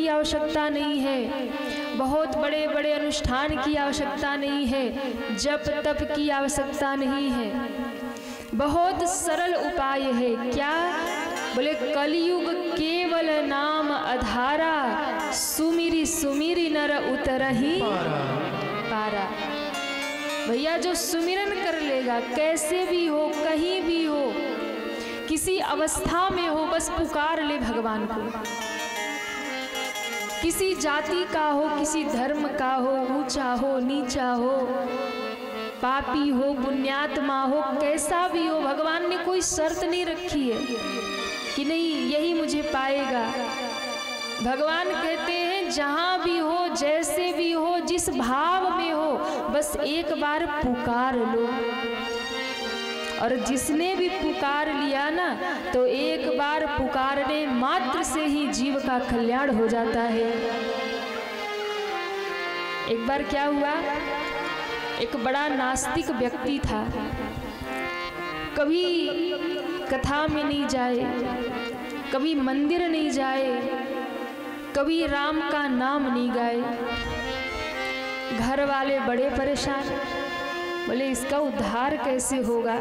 की आवश्यकता नहीं है, बहुत बड़े बड़े अनुष्ठान की आवश्यकता नहीं है, जप तप की आवश्यकता नहीं है, बहुत सरल उपाय है। क्या बोले? कलयुग केवल नाम आधारा, सुमिरी सुमिरी नर उतरहि पारा। भैया जो सुमिरन कर लेगा, कैसे भी हो, कहीं भी हो, किसी अवस्था में हो, बस पुकार ले भगवान को। किसी जाति का हो, किसी धर्म का हो, ऊंचा हो नीचा हो, पापी हो पुण्यात्मा हो, कैसा भी हो, भगवान ने कोई शर्त नहीं रखी है कि नहीं यही मुझे पाएगा। भगवान कहते हैं जहाँ भी हो, जैसे भी हो, जिस भाव में हो, बस एक बार पुकार लो। और जिसने भी पुकार लिया ना, तो एक बार पुकारने मात्र से ही जीव का कल्याण हो जाता है। एक बार क्या हुआ, एक बड़ा नास्तिक व्यक्ति था, कभी कथा में नहीं जाए, कभी मंदिर नहीं जाए, कभी राम का नाम नहीं गाए। घर वाले बड़े परेशान, बोले इसका उद्धार कैसे होगा,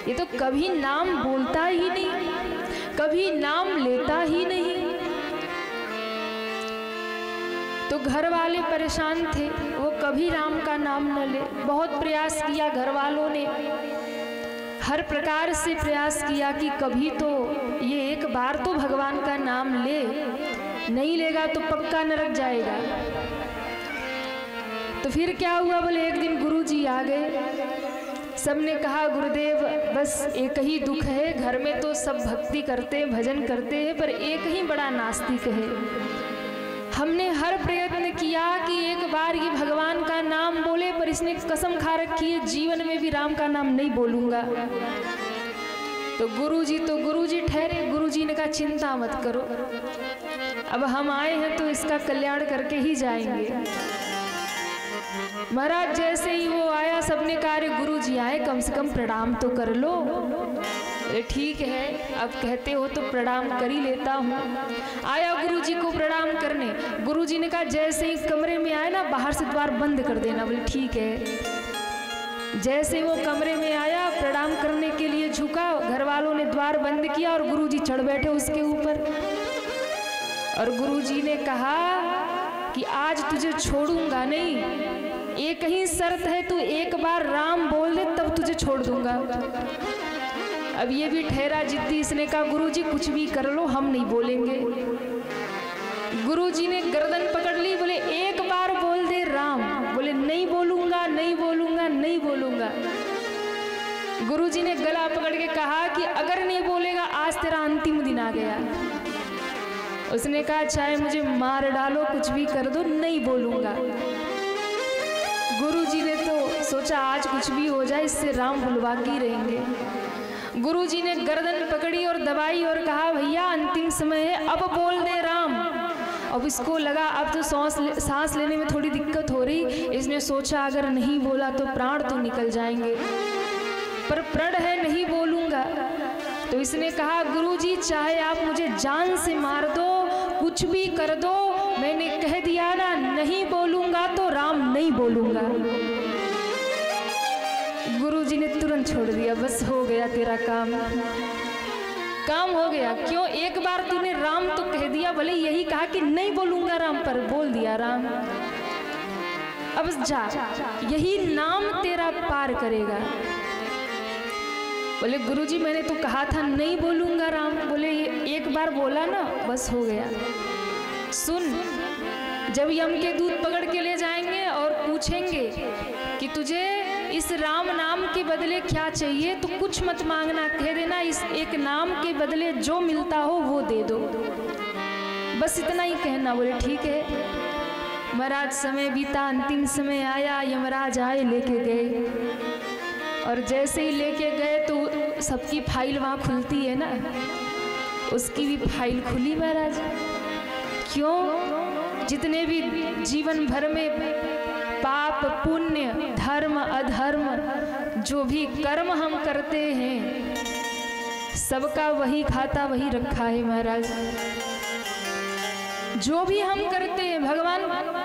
ये तो कभी नाम बोलता ही नहीं, कभी नाम लेता ही नहीं। तो घर वाले परेशान थे, वो कभी राम का नाम न ले। बहुत प्रयास किया घर वालों ने, हर प्रकार से प्रयास किया कि कभी तो ये एक बार तो भगवान का नाम ले, नहीं लेगा तो पक्का नरक जाएगा। तो फिर क्या हुआ, बोले एक दिन गुरुजी आ गए, सबने कहा गुरुदेव बस एक ही दुख है, घर में तो सब भक्ति करते हैं, भजन करते हैं, पर एक ही बड़ा नास्तिक है। हमने हर प्रयत्न किया कि एक बार ये भगवान का नाम बोले, पर इसने कसम खा रखी है जीवन में भी राम का नाम नहीं बोलूंगा। तो गुरुजी ठहरे। गुरुजी ने कहा चिंता मत करो, अब हम आए हैं तो इसका कल्याण करके ही जाएंगे। महाराज जैसे ही वो आया, सबने कहा अरे गुरुजी आए, कम से कम प्रणाम तो कर लो। ठीक है, अब कहते हो तो प्रणाम कर ही लेता हूँ। आया गुरुजी को प्रणाम करने। गुरुजी ने कहा जैसे ही कमरे में आए ना, बाहर से द्वार बंद कर देना। बोले ठीक है। जैसे वो कमरे में आया, प्रणाम करने के लिए झुका, घर वालों ने द्वार बंद किया और गुरुजी चढ़ बैठे उसके ऊपर। और गुरुजी ने कहा कि आज तुझे छोड़ूंगा नहीं, एक ही शर्त है, तू एक बार राम बोल दे तब तुझे छोड़ दूंगा। अब ये भी ठहरा जिद्दी, इसने कहा गुरुजी कुछ भी कर लो, हम नहीं बोलेंगे। गुरुजी ने गर्दन पकड़ ली, बोले एक बार बोल दे राम। बोले नहीं बोलूंगा, नहीं बोलूंगा, नहीं बोलूंगा। गुरुजी ने गला पकड़ के कहा कि अगर नहीं बोलेगा आज तेरा अंतिम दिन आ गया। उसने कहा चाहे मुझे मार डालो, कुछ भी कर दो, नहीं बोलूंगा। गुरुजी ने तो सोचा आज कुछ भी हो जाए, इससे राम बुलवा के रहेंगे। गुरुजी ने गर्दन पकड़ी और दबाई और कहा भैया अंतिम समय है, अब बोल दे राम। अब इसको लगा अब तो सांस लेने में थोड़ी दिक्कत हो रही। इसने सोचा अगर नहीं बोला तो प्राण तो निकल जाएंगे, पर प्रण है नहीं बोलूंगा। तो इसने कहा गुरुजी चाहे आप मुझे जान से मार दो, कुछ भी कर दो, मैंने कह दिया ना नहीं बोलूंगा तो राम नहीं बोलूंगा। गुरुजी ने तुरंत छोड़ दिया, बस हो गया तेरा काम हो गया। क्यों? एक बार तूने राम तो कह दिया, भले यही कहा कि नहीं बोलूंगा राम, पर बोल दिया राम। अब जा, यही नाम तेरा पार करेगा। बोले गुरुजी मैंने तो कहा था नहीं बोलूंगा राम। बोले एक बार बोला ना, बस हो गया। सुन, जब यम के दूत पकड़ के ले जाएंगे और पूछेंगे कि तुझे इस राम नाम के बदले क्या चाहिए, तो कुछ मत मांगना, कह देना इस एक नाम के बदले जो मिलता हो वो दे दो, बस इतना ही कहना। बोले ठीक है। महाराज समय बीता, अंतिम समय आया, यमराज आए, लेके गए। और जैसे ही लेके गए तो सबकी फाइल वहाँ खुलती है ना, उसकी भी फाइल खुली महाराज। क्यों? जितने भी जीवन भर में पाप पुण्य धर्म अधर्म जो भी कर्म हम करते हैं, सबका वही खाता वही रखा है महाराज। जो भी हम करते हैं भगवान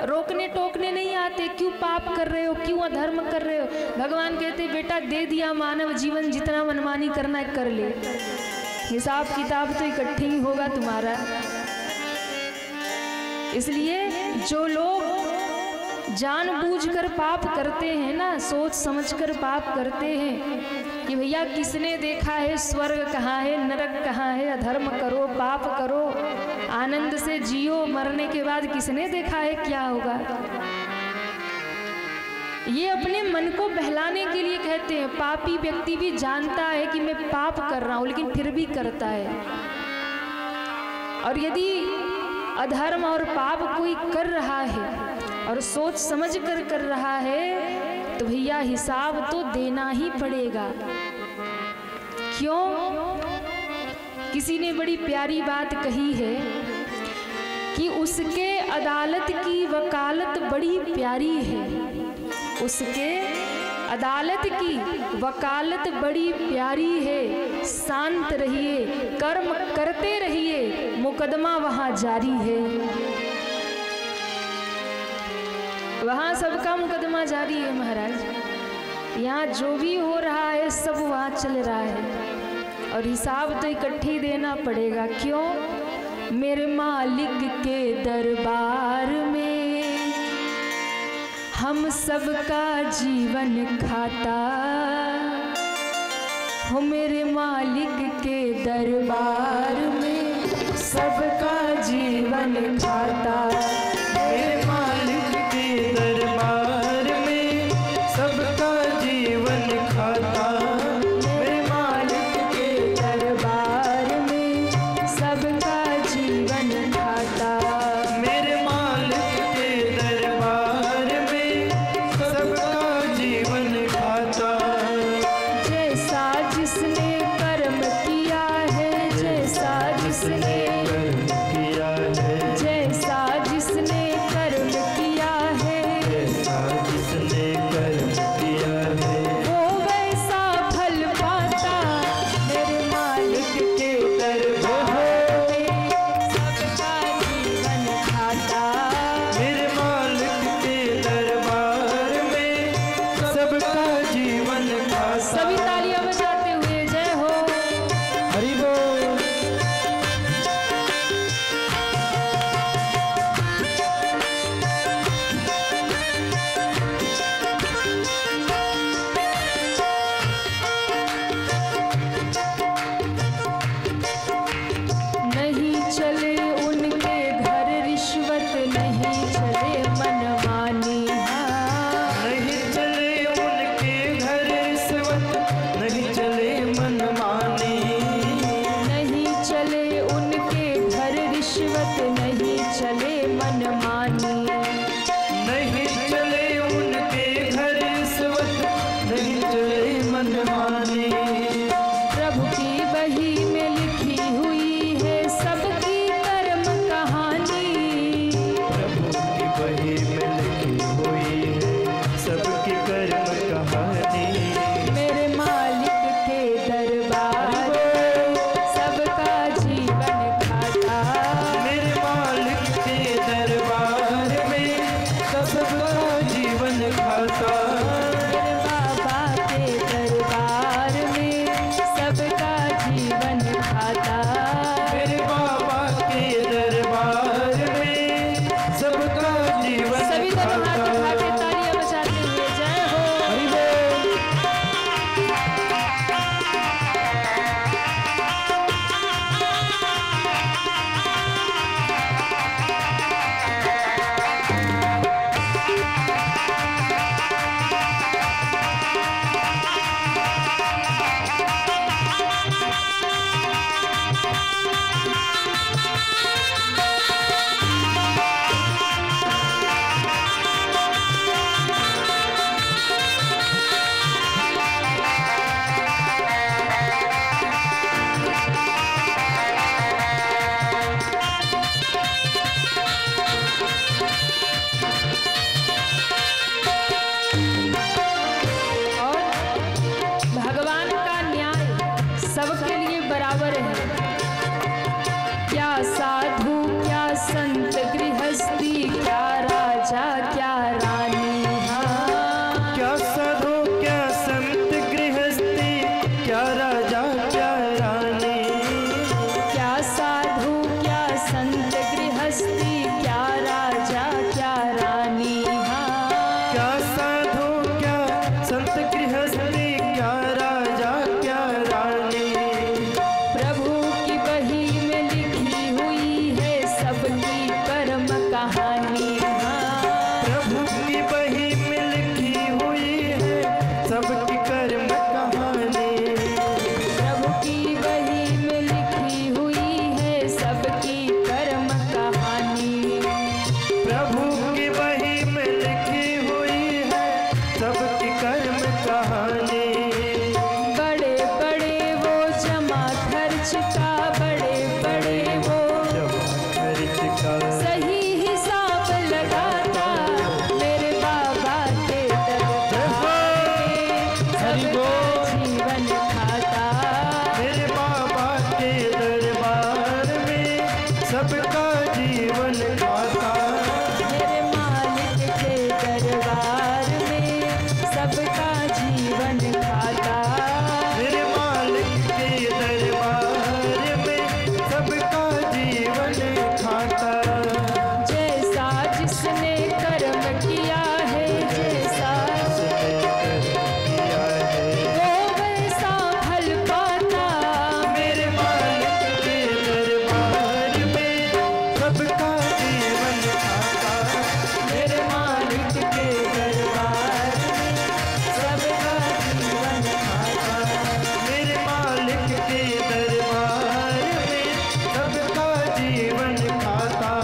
रोकने टोकने नहीं आते, क्यों पाप कर रहे हो, क्यों अधर्म कर रहे हो। भगवान कहते बेटा दे दिया मानव जीवन, जितना मनमानी करना है कर ले, हिसाब किताब तो इकट्ठे ही होगा तुम्हारा। इसलिए जो लोग जानबूझकर पाप करते हैं ना, सोच समझकर पाप करते हैं कि भैया किसने देखा है स्वर्ग कहाँ है, नरक कहाँ है, अधर्म करो पाप करो आनंद से जियो, मरने के बाद किसने देखा है क्या होगा। ये अपने मन को बहलाने के लिए कहते हैं। पापी व्यक्ति भी जानता है कि मैं पाप कर रहा हूं, लेकिन फिर भी करता है। और यदि अधर्म और पाप कोई कर रहा है और सोच समझ कर रहा है तो भैया हिसाब तो देना ही पड़ेगा। क्यों? किसी ने बड़ी प्यारी बात कही है कि उसके अदालत की वकालत बड़ी प्यारी है, उसके अदालत की वकालत बड़ी प्यारी है। शांत रहिए, कर्म करते रहिए, मुकदमा वहां जारी है। वहां सबका मुकदमा जारी है महाराज। यहाँ जो भी हो रहा है सब वहाँ चल रहा है और हिसाब तो इकट्ठी देना पड़ेगा। क्यों? मेरे मालिक के दरबार में हम सबका जीवन खाता हो, मेरे मालिक के दरबार में सबका जीवन खाता। मेरे मालिक के दरबार में सबका जीवन खाता। मेरे मालिक के दरबार में सबका जीवन खाता। मेरे मालिक के दरबार में सबका जीवन खाता। जैसा जिसने कर्म किया है, जैसा जिसने कर्म किया है, जैसा जिसने कर्म किया है, जैसा जिसने कर्म किया है, वो वैसा फल पाता। मेरे मालिक के दरबार में सबका जीवन खाता। मेरे मालिक के दरबार में सबका जीवन खाता। सभी तालियां बजाते हुए जय हो। हरि बोल। नहीं चले उनके घर रिश्वत, नहीं चले मनमानी। नहीं चले उनके घर रिश्वत, नहीं चले मनमानी। नहीं चले उनके घर रिश्वत, नहीं चले मनमानी। नहीं चले उनके घर रिश्वत, नहीं चले मनमानी। प्रभु की बही में लिखी हुई है सबकी कर्म कहानी। प्रभु की बही में लिखी हुई है सबकी कर्म कहानी। मेरे मालिक के दरबार सबका जीवन खाता। मेरे मालिक के दरबार जीवन खाता। मेरे मालिक के दरबार में सबका जीवन खाता। मेरे मालिक के दरबार में सबका जीवन खाता। जैसा जिसने कर्म किया है, जैसा किया है वो वैसा फल पाता। मेरे मालिक के दरबार में सबका जीवन खाता। मेरे मालिक के दरबार में सबका जीवन खाता। मेरे मालिक के दरबार में सबका जीवन खाता।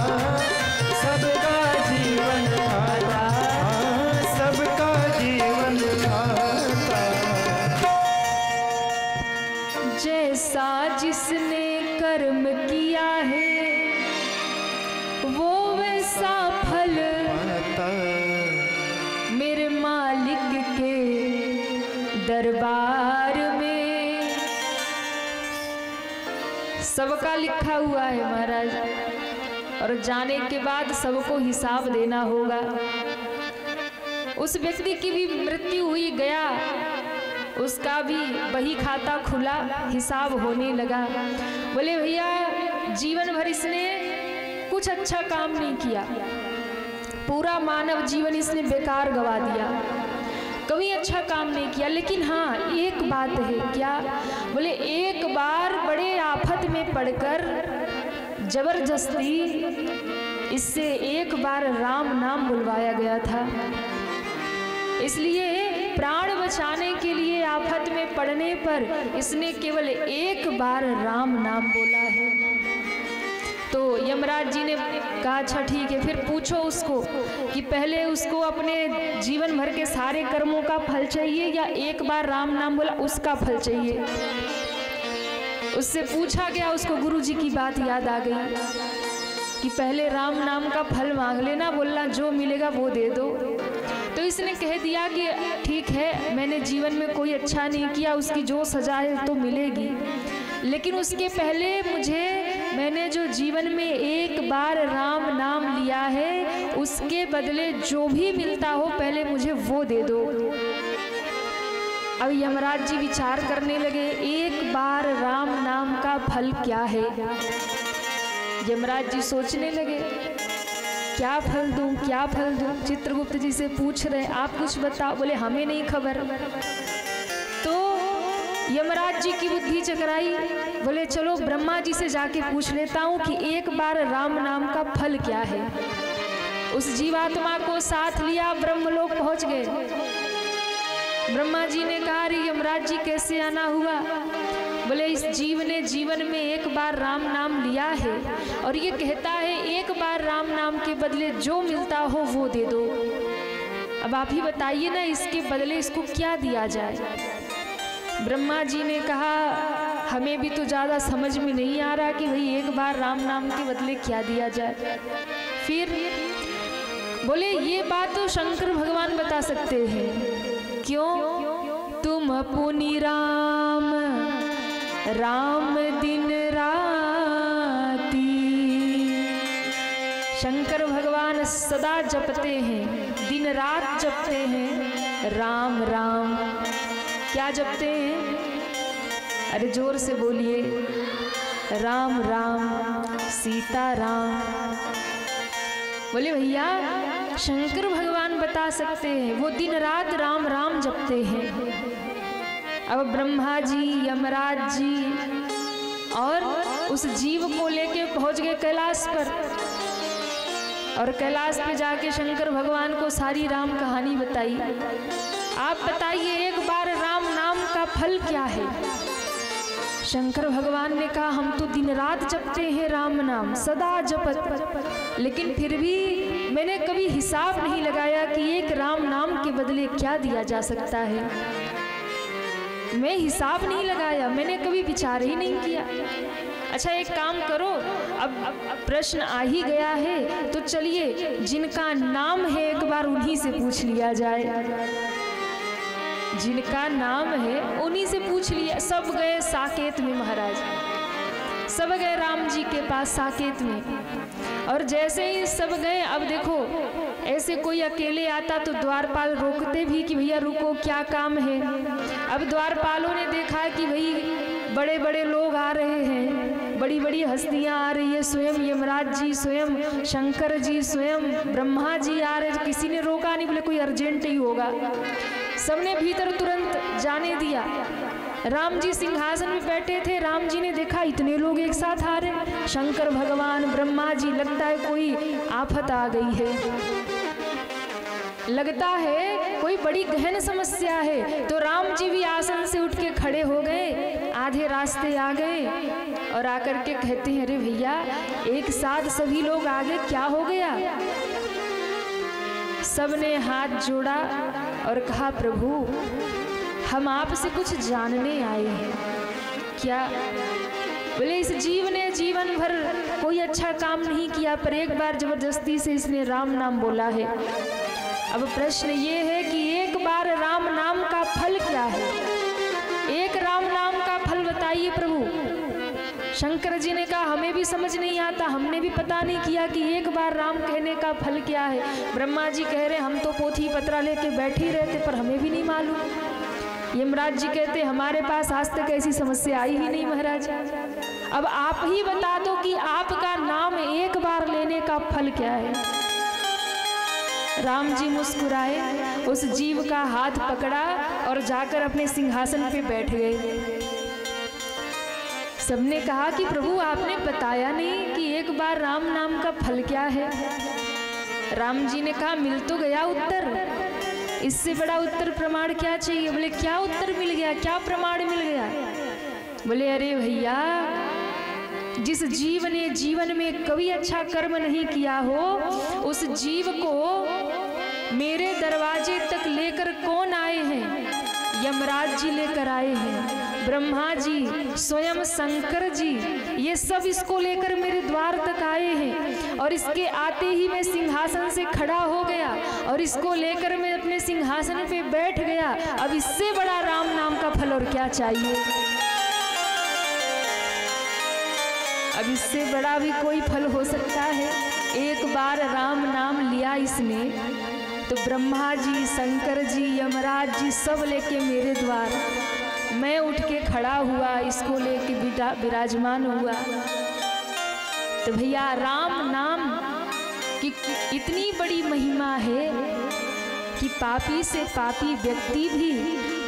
सबका जीवन खाता। हाँ, सबका जीवन खाता। जैसा जिसने कर्म किया है वो वैसा फल पाता। मेरे मालिक के दरबार में। सबका लिखा हुआ है महाराज, और जाने के बाद सबको हिसाब देना होगा। उस व्यक्ति की भी मृत्यु हुई, गया, उसका भी वही खाता खुला, हिसाब होने लगा। बोले भैया जीवन भर इसने कुछ अच्छा काम नहीं किया, पूरा मानव जीवन इसने बेकार गवा दिया, कभी अच्छा काम नहीं किया। लेकिन हाँ एक बात है, क्या? बोले एक बार बड़े आफत में पड़कर जबरदस्ती इससे एक बार राम नाम बुलवाया गया था, इसलिए प्राण बचाने के लिए आफत में पड़ने पर इसने केवल एक बार राम नाम बोला है। तो यमराज जी ने कहा अच्छा ठीक है, फिर पूछो उसको कि पहले उसको अपने जीवन भर के सारे कर्मों का फल चाहिए या एक बार राम नाम बोला उसका फल चाहिए। उससे पूछा गया, उसको गुरु जी की बात याद आ गई कि पहले राम नाम का फल मांग लेना, बोलना जो मिलेगा वो दे दो। तो इसने कह दिया कि ठीक है, मैंने जीवन में कोई अच्छा नहीं किया, उसकी जो सजा है तो मिलेगी, लेकिन उसके पहले मैंने जो जीवन में एक बार राम नाम लिया है उसके बदले जो भी मिलता हो पहले मुझे वो दे दो। अब यमराज जी विचार करने लगे, एक बार राम नाम का फल क्या है। यमराज जी सोचने लगे क्या फल दूं, क्या फल दूं। चित्रगुप्त जी से पूछ रहे आप कुछ बताओ, बोले हमें नहीं खबर। तो यमराज जी की बुद्धि चकराई, बोले चलो ब्रह्मा जी से जाके पूछ लेता हूँ कि एक बार राम नाम का फल क्या है। उस जीवात्मा को साथ लिया, ब्रह्मलोक पहुंच गए। ब्रह्मा जी ने कहा अरे यमराज जी कैसे आना हुआ। बोले इस जीव ने जीवन में एक बार राम नाम लिया है और ये कहता है एक बार राम नाम के बदले जो मिलता हो वो दे दो। अब आप ही बताइए ना, इसके बदले इसको क्या दिया जाए। ब्रह्मा जी ने कहा हमें भी तो ज़्यादा समझ में नहीं आ रहा कि भाई एक बार राम नाम के बदले क्या दिया जाए। फिर बोले ये बात तो शंकर भगवान बता सकते हैं। क्यों? तुम पुनि राम राम दिन राती। शंकर भगवान सदा जपते हैं, दिन रात जपते हैं राम राम। क्या जपते हैं? अरे जोर से बोलिए, राम राम सीता राम। बोले भैया शंकर भगवान बता सकते हैं, वो दिन रात राम राम जपते हैं। अब ब्रह्मा जी, यमराज जी और उस जीव को लेके पहुंच गए कैलाश पर, और कैलाश पे जाके शंकर भगवान को सारी राम कहानी बताई। आप बताइए एक बार राम नाम का फल क्या है? शंकर भगवान ने कहा हम तो दिन रात जपते हैं राम नाम, सदा जपत, लेकिन फिर भी मैंने कभी हिसाब नहीं लगाया कि एक राम नाम के बदले क्या दिया जा सकता है। मैं हिसाब नहीं लगाया, मैंने कभी विचार ही नहीं किया। अच्छा एक काम करो, अब प्रश्न आ ही गया है तो चलिए जिनका नाम है एक बार उन्हीं से पूछ लिया जाए। जिनका नाम है उन्हीं से पूछ लिया। सब गए साकेत में महाराज, सब गए राम जी के पास साकेत में। और जैसे ही सब गए, अब देखो ऐसे कोई अकेले आता तो द्वारपाल रोकते भी कि भैया रुको, क्या काम है। अब द्वारपालों ने देखा कि भाई बड़े बड़े लोग आ रहे हैं, बड़ी बड़ी हस्तियां आ रही है, स्वयं यमराज जी, स्वयं शंकर जी, स्वयं ब्रह्मा जी आ रहे, किसी ने रोका नहीं, बोले कोई अर्जेंट ही होगा। सबने भीतर तुरंत जाने दिया। राम जी सिंहासन में बैठे थे, राम जी ने देखा इतने लोग एक साथ आ रहे, शंकर भगवान, ब्रह्मा जी, लगता है कोई आफत आ गई है, लगता है कोई बड़ी गहन समस्या है। तो राम जी भी आसन से उठ के खड़े हो गए, आधे रास्ते आ गए और आकर के कहते हैं अरे भैया एक साथ सभी लोग आ गए, क्या हो गया। सबने हाथ जोड़ा और कहा प्रभु हम आपसे कुछ जानने आए हैं। क्या? बोले इस जीव ने जीवन भर कोई अच्छा काम नहीं किया, पर एक बार जबरदस्ती से इसने राम नाम बोला है। अब प्रश्न ये है कि एक बार राम नाम का फल क्या है? एक राम नाम का फल बताइए प्रभु। शंकर जी ने कहा हमें भी समझ नहीं आता, हमने भी पता नहीं किया कि एक बार राम कहने का फल क्या है। ब्रह्मा जी कह रहे हम तो पोथी पत्रा लेके बैठे ही रहते, पर हमें भी नहीं मालूम। यमराज जी कहते हमारे पास आज तक ऐसी समस्या आई ही नहीं महाराज, अब आप ही बता दो कि आपका नाम एक बार लेने का फल क्या है। राम जी मुस्कुराए, उस जीव का हाथ पकड़ा और जाकर अपने सिंहासन पे बैठ गए। सबने कहा कि प्रभु आपने बताया नहीं कि एक बार राम नाम का फल क्या है। राम जी ने कहा मिल तो गया उत्तर, इससे बड़ा उत्तर प्रमाण क्या चाहिए। बोले क्या उत्तर मिल गया, क्या प्रमाण मिल गया। बोले अरे भैया जिस जीव ने जीवन में कभी अच्छा कर्म नहीं किया हो, उस जीव को मेरे दरवाजे तक लेकर कौन आए हैं? यमराज जी लेकर आए हैं, ब्रह्मा जी, स्वयं शंकर जी, ये सब इसको लेकर मेरे द्वार तक आए हैं। और इसके आते ही मैं सिंहासन से खड़ा हो गया और इसको लेकर मैं अपने सिंहासन पे बैठ गया। अब इससे बड़ा राम नाम का फल और क्या चाहिए। अब इससे बड़ा भी कोई फल हो सकता है। एक बार राम नाम लिया इसने तो ब्रह्मा जी, शंकर जी, यमराज जी सब लेके मेरे द्वार, मैं उठ के खड़ा हुआ, इसको लेके विराजमान हुआ। तो भैया राम नाम की इतनी बड़ी महिमा है कि पापी से पापी व्यक्ति भी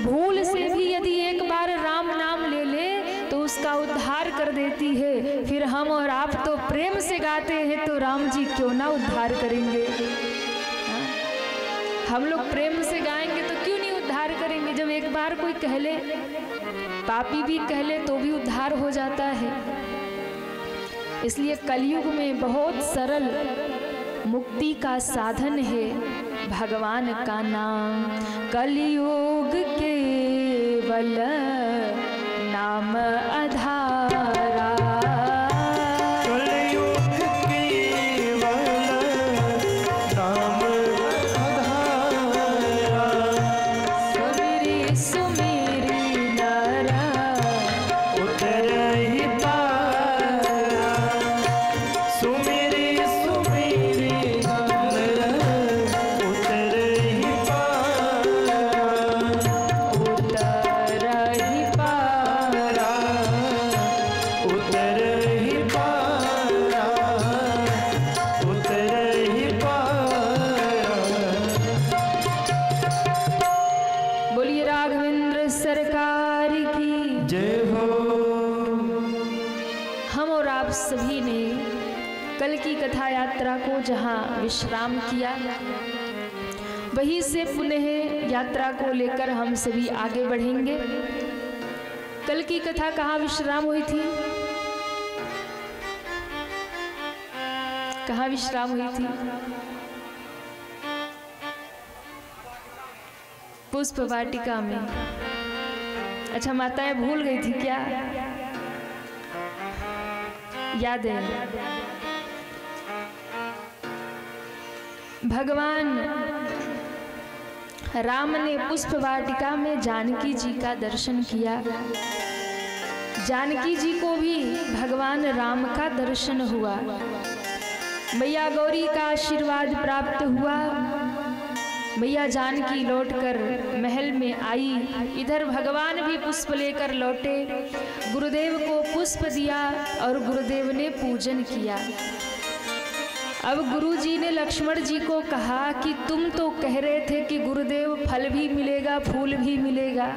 भूल से भी यदि एक बार राम नाम ले ले तो उसका उद्धार कर देती है। फिर हम और आप तो प्रेम से गाते हैं, तो राम जी क्यों ना उद्धार करेंगे। हम लोग प्रेम से गाएंगे तो क्यों नहीं उद्धार करेंगे। जब एक बार कोई कह ले, पापी भी कह ले तो भी उद्धार हो जाता है। इसलिए कलयुग में बहुत सरल मुक्ति का साधन है भगवान का नाम। कलयुग केवल नाम आधारा, कलयुग केवल नाम आधारा। सुमिरी सुमिरी नर उतरहि पारा, सुमिरी सुमिरी नर उतरहि पारा, उतरहि पारा, उतरहि पारा, उतरहि पारा। बोलिए राघवेंद्र सरकार की जय हो। हम और आप सभी ने कल की कथा यात्रा को जहाँ विश्राम किया, वहीं से पुनः यात्रा को लेकर हम सभी आगे बढ़ेंगे। कल की कथा कहाँ विश्राम हुई थी? कहाँ विश्राम हुई थी? पुष्प वाटिका में। अच्छा माताएं भूल गई थी क्या? याद है? भगवान राम ने पुष्प वाटिका में जानकी जी का दर्शन किया। जानकी जी को भी भगवान राम का दर्शन हुआ। मैया गौरी का आशीर्वाद प्राप्त हुआ। मैया जानकी लौटकर महल में आई। इधर भगवान भी पुष्प लेकर लौटे, गुरुदेव को पुष्प दिया और गुरुदेव ने पूजन किया। अब गुरुजी ने लक्ष्मण जी को कहा कि तुम तो कह रहे थे कि गुरुदेव फल भी मिलेगा फूल भी मिलेगा,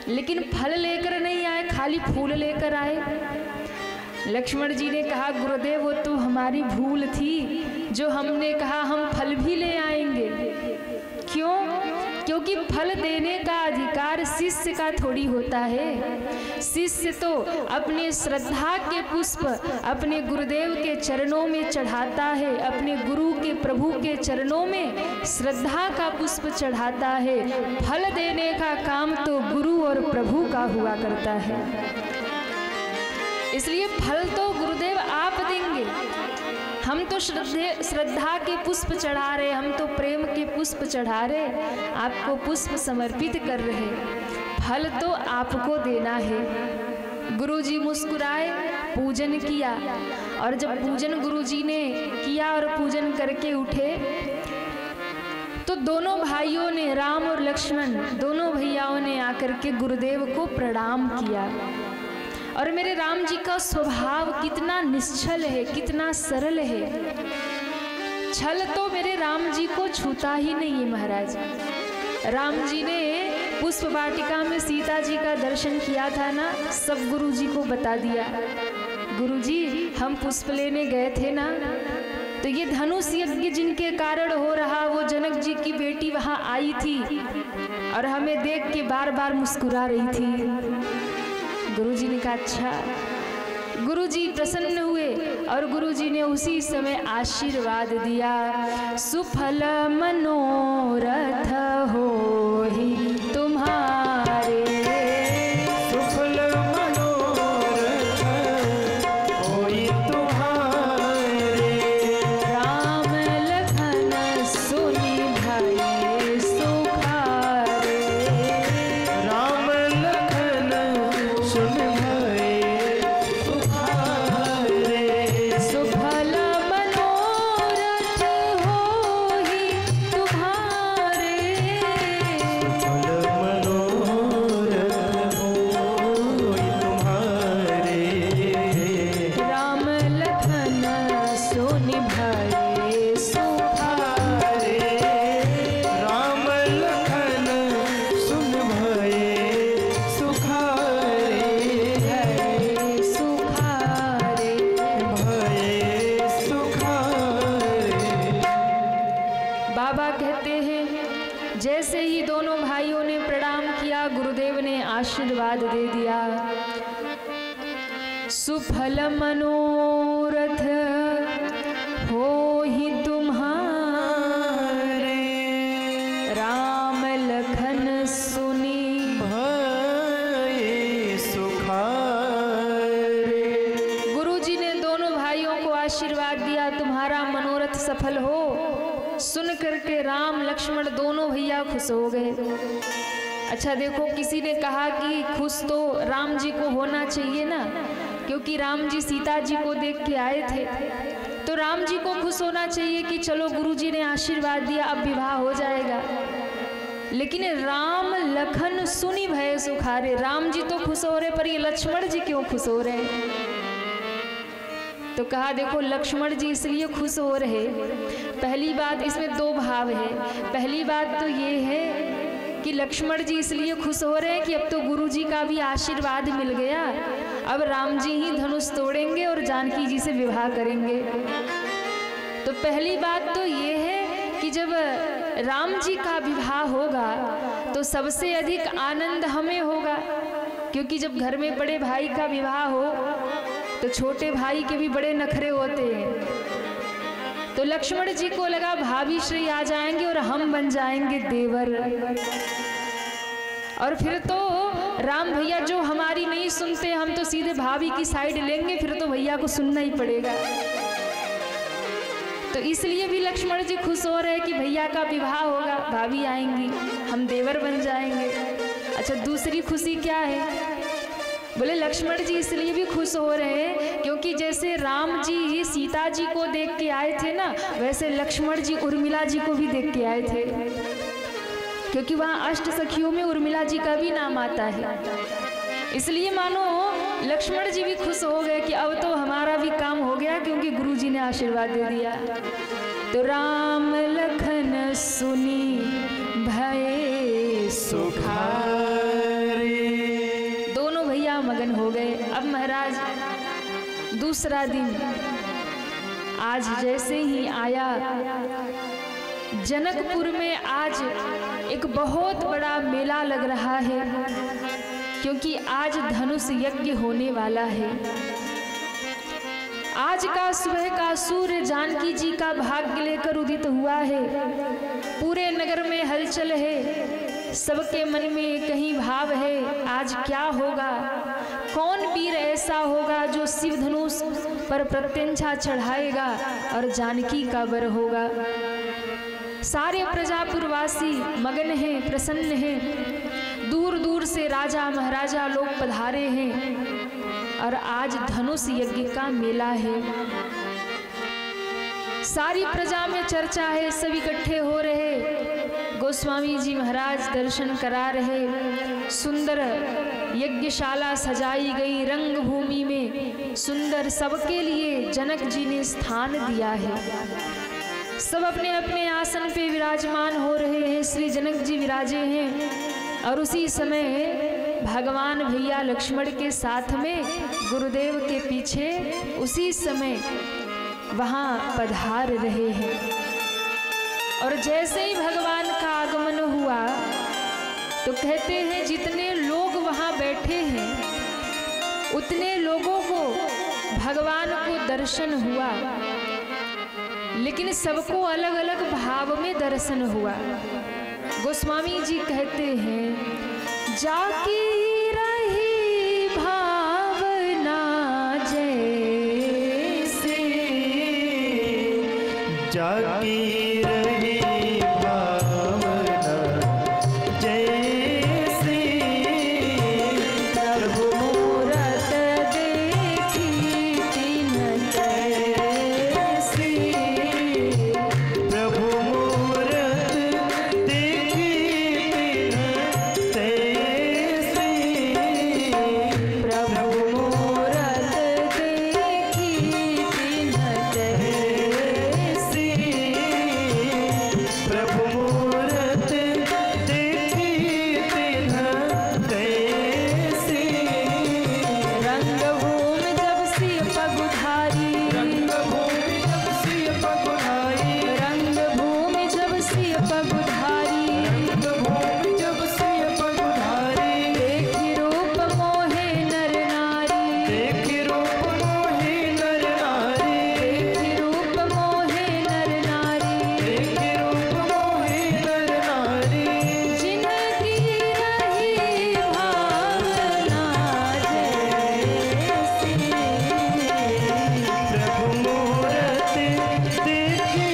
लेकिन फल लेकर नहीं आए, खाली फूल लेकर आए। लक्ष्मण जी ने कहा गुरुदेव वो तो हमारी भूल थी, जो हमने कहा हम फल भी ले आएंगे। क्यों? क्योंकि फल देने का अधिकार शिष्य का थोड़ी होता है। शिष्य तो अपने श्रद्धा के पुष्प अपने गुरुदेव के चरणों में चढ़ाता है, अपने गुरु के प्रभु के चरणों में श्रद्धा का पुष्प चढ़ाता है। फल देने का काम तो गुरु और प्रभु का हुआ करता है। इसलिए फल तो गुरुदेव आप देंगे। हम तो श्रद्धा के पुष्प चढ़ा रहे, हम तो प्रेम के पुष्प चढ़ा रहे, आपको पुष्प समर्पित कर रहे, फल तो आपको देना है। गुरुजी मुस्कुराए, पूजन किया, और जब पूजन गुरुजी ने किया और पूजन करके उठे तो दोनों भाइयों ने, राम और लक्ष्मण दोनों भैयाओं ने आकर के गुरुदेव को प्रणाम किया। और मेरे राम जी का स्वभाव कितना निश्चल है, कितना सरल है। छल तो मेरे राम जी को छूता ही नहीं है महाराज। राम जी ने पुष्प वाटिका में सीता जी का दर्शन किया था ना, सब गुरु जी को बता दिया। गुरु जी हम पुष्प लेने गए थे ना, तो ये धनुष यज्ञ जिनके कारण हो रहा, वो जनक जी की बेटी वहाँ आई थी और हमें देख के बार बार मुस्कुरा रही थी। गुरुजी ने कहा अच्छा। गुरुजी प्रसन्न हुए और गुरुजी ने उसी समय आशीर्वाद दिया, सुफल मनोरथ होहि तुम्हारे, सुफल मनोरथ होई तुम्हारे, राम लखन सुनि भये सुखारे, राम लखन सुन भये सुखारे, सुफल मनोरथ होहि तुम्हारे, सुफल मनोरथ होई तुम्हारे, राम लखन सुनि भये सुखारे, राम लखन सुन भये सुखारे, भये सुखारे। भये सुखारे। बाबा कहते हैं जैसे ही दोनों भाइयों ने प्रणाम किया, गुरुदेव ने आशीर्वाद दे दिया, सुफल मनोरथ होहि तुम्हारे, राम लखन सुनि भये सुखारे। गुरुजी ने दोनों भाइयों को आशीर्वाद दिया, तुम्हारा मनोरथ सफल हो। सुन करके राम लक्ष्मण दोनों भैया खुश हो गए। अच्छा देखो, किसी ने कहा कि खुश तो राम जी को होना चाहिए ना, क्योंकि राम जी सीता जी को देख के आए थे, तो राम जी को खुश होना चाहिए कि चलो गुरुजी ने आशीर्वाद दिया, अब विवाह हो जाएगा। लेकिन राम लखन सुनि भये सुखारे, राम जी तो खुश हो रहे, पर ये लक्ष्मण जी क्यों खुश हो रहे हैं? तो कहा देखो लक्ष्मण जी इसलिए खुश हो रहे, पहली बात इसमें दो भाव है। पहली बात तो ये है कि लक्ष्मण जी इसलिए खुश हो रहे हैं कि अब तो गुरु जी का भी आशीर्वाद मिल गया, अब राम जी ही धनुष तोड़ेंगे और जानकी जी से विवाह करेंगे। तो पहली बात तो ये है कि जब राम जी का विवाह होगा तो सबसे अधिक आनंद हमें होगा, क्योंकि जब घर में बड़े भाई का विवाह हो तो छोटे भाई के भी बड़े नखरे होते हैं। तो लक्ष्मण जी को लगा भाभी श्री आ जाएंगे और हम बन जाएंगे देवर, और फिर तो राम भैया जो हमारी नहीं सुनते, हम तो सीधे भाभी की साइड लेंगे, फिर तो भैया को सुनना ही पड़ेगा। तो इसलिए भी लक्ष्मण जी खुश हो रहे हैं कि भैया का विवाह होगा, भाभी आएंगी, हम देवर बन जाएंगे। अच्छा दूसरी खुशी क्या है? बोले लक्ष्मण जी इसलिए भी खुश हो रहे हैं क्योंकि जैसे राम जी सीता जी को देख के आए थे ना, वैसे लक्ष्मण जी उर्मिला जी को भी देख के आए थे, क्योंकि वहाँ अष्ट सखियों में उर्मिला जी का भी नाम आता है। इसलिए मानो लक्ष्मण जी भी खुश हो गए कि अब तो हमारा भी काम हो गया, क्योंकि गुरु जी ने आशीर्वाद दे दिया। तो राम लखन सुनी भये सुखारे, दोनों भैया मगन हो गए। अब महाराज दूसरा दिन आज जैसे ही आया, जनकपुर में आज एक बहुत बड़ा मेला लग रहा है, क्योंकि आज धनुष यज्ञ होने वाला है। आज का सुबह का सूर्य जानकी जी का भाग्य लेकर उदित हुआ है। पूरे नगर में हलचल है, सबके मन में कहीं भाव है आज क्या होगा, कौन वीर ऐसा होगा जो शिव धनुष पर प्रत्यंछा चढ़ाएगा और जानकी का वर होगा। सारे प्रजापुरवासी मगन हैं, प्रसन्न हैं। दूर दूर से राजा महाराजा लोग पधारे हैं और आज धनुष यज्ञ का मेला है। सारी प्रजा में चर्चा है, सब इकट्ठे हो रहे। गोस्वामी जी महाराज दर्शन करा रहे। सुंदर यज्ञशाला सजाई गई, रंग भूमि में सुंदर, सबके लिए जनक जी ने स्थान दिया है। सब अपने अपने आसन पे विराजमान हो रहे हैं। श्री जनक जी विराजे हैं और उसी समय भगवान भैया लक्ष्मण के साथ में गुरुदेव के पीछे उसी समय वहाँ पधार रहे हैं। और जैसे ही भगवान का आगमन हुआ तो कहते हैं जितने लोग वहाँ बैठे हैं उतने लोगों को भगवान को दर्शन हुआ, लेकिन सबको अलग अलग भाव में दर्शन हुआ। गोस्वामी जी कहते हैं जाकी रही भावना जैसे, जाकी रही भावना जैसे, प्रभु मूरत देखी तिन तैसी, प्रभु मूरत देखी तिन तैसी, प्रभु मूरत देखी तिन तैसी, प्रभु मूरत देखी तिन तैसी, रंगभूमि जब सिय पगुधारी, रंगभूमि जब सिय पगुधारी, रंगभूमि जब सिय पगुधारी, रंगभूमि जब सिय पगुधारी, देखी रूप मोहे नर नारी, देखी रूप मोहि नर नारी, देखी रूप मोहे नर नारी, देखी रूप मोहि नर नारी, जिनकी रही भावना जैसी, प्रभु मूरत देखी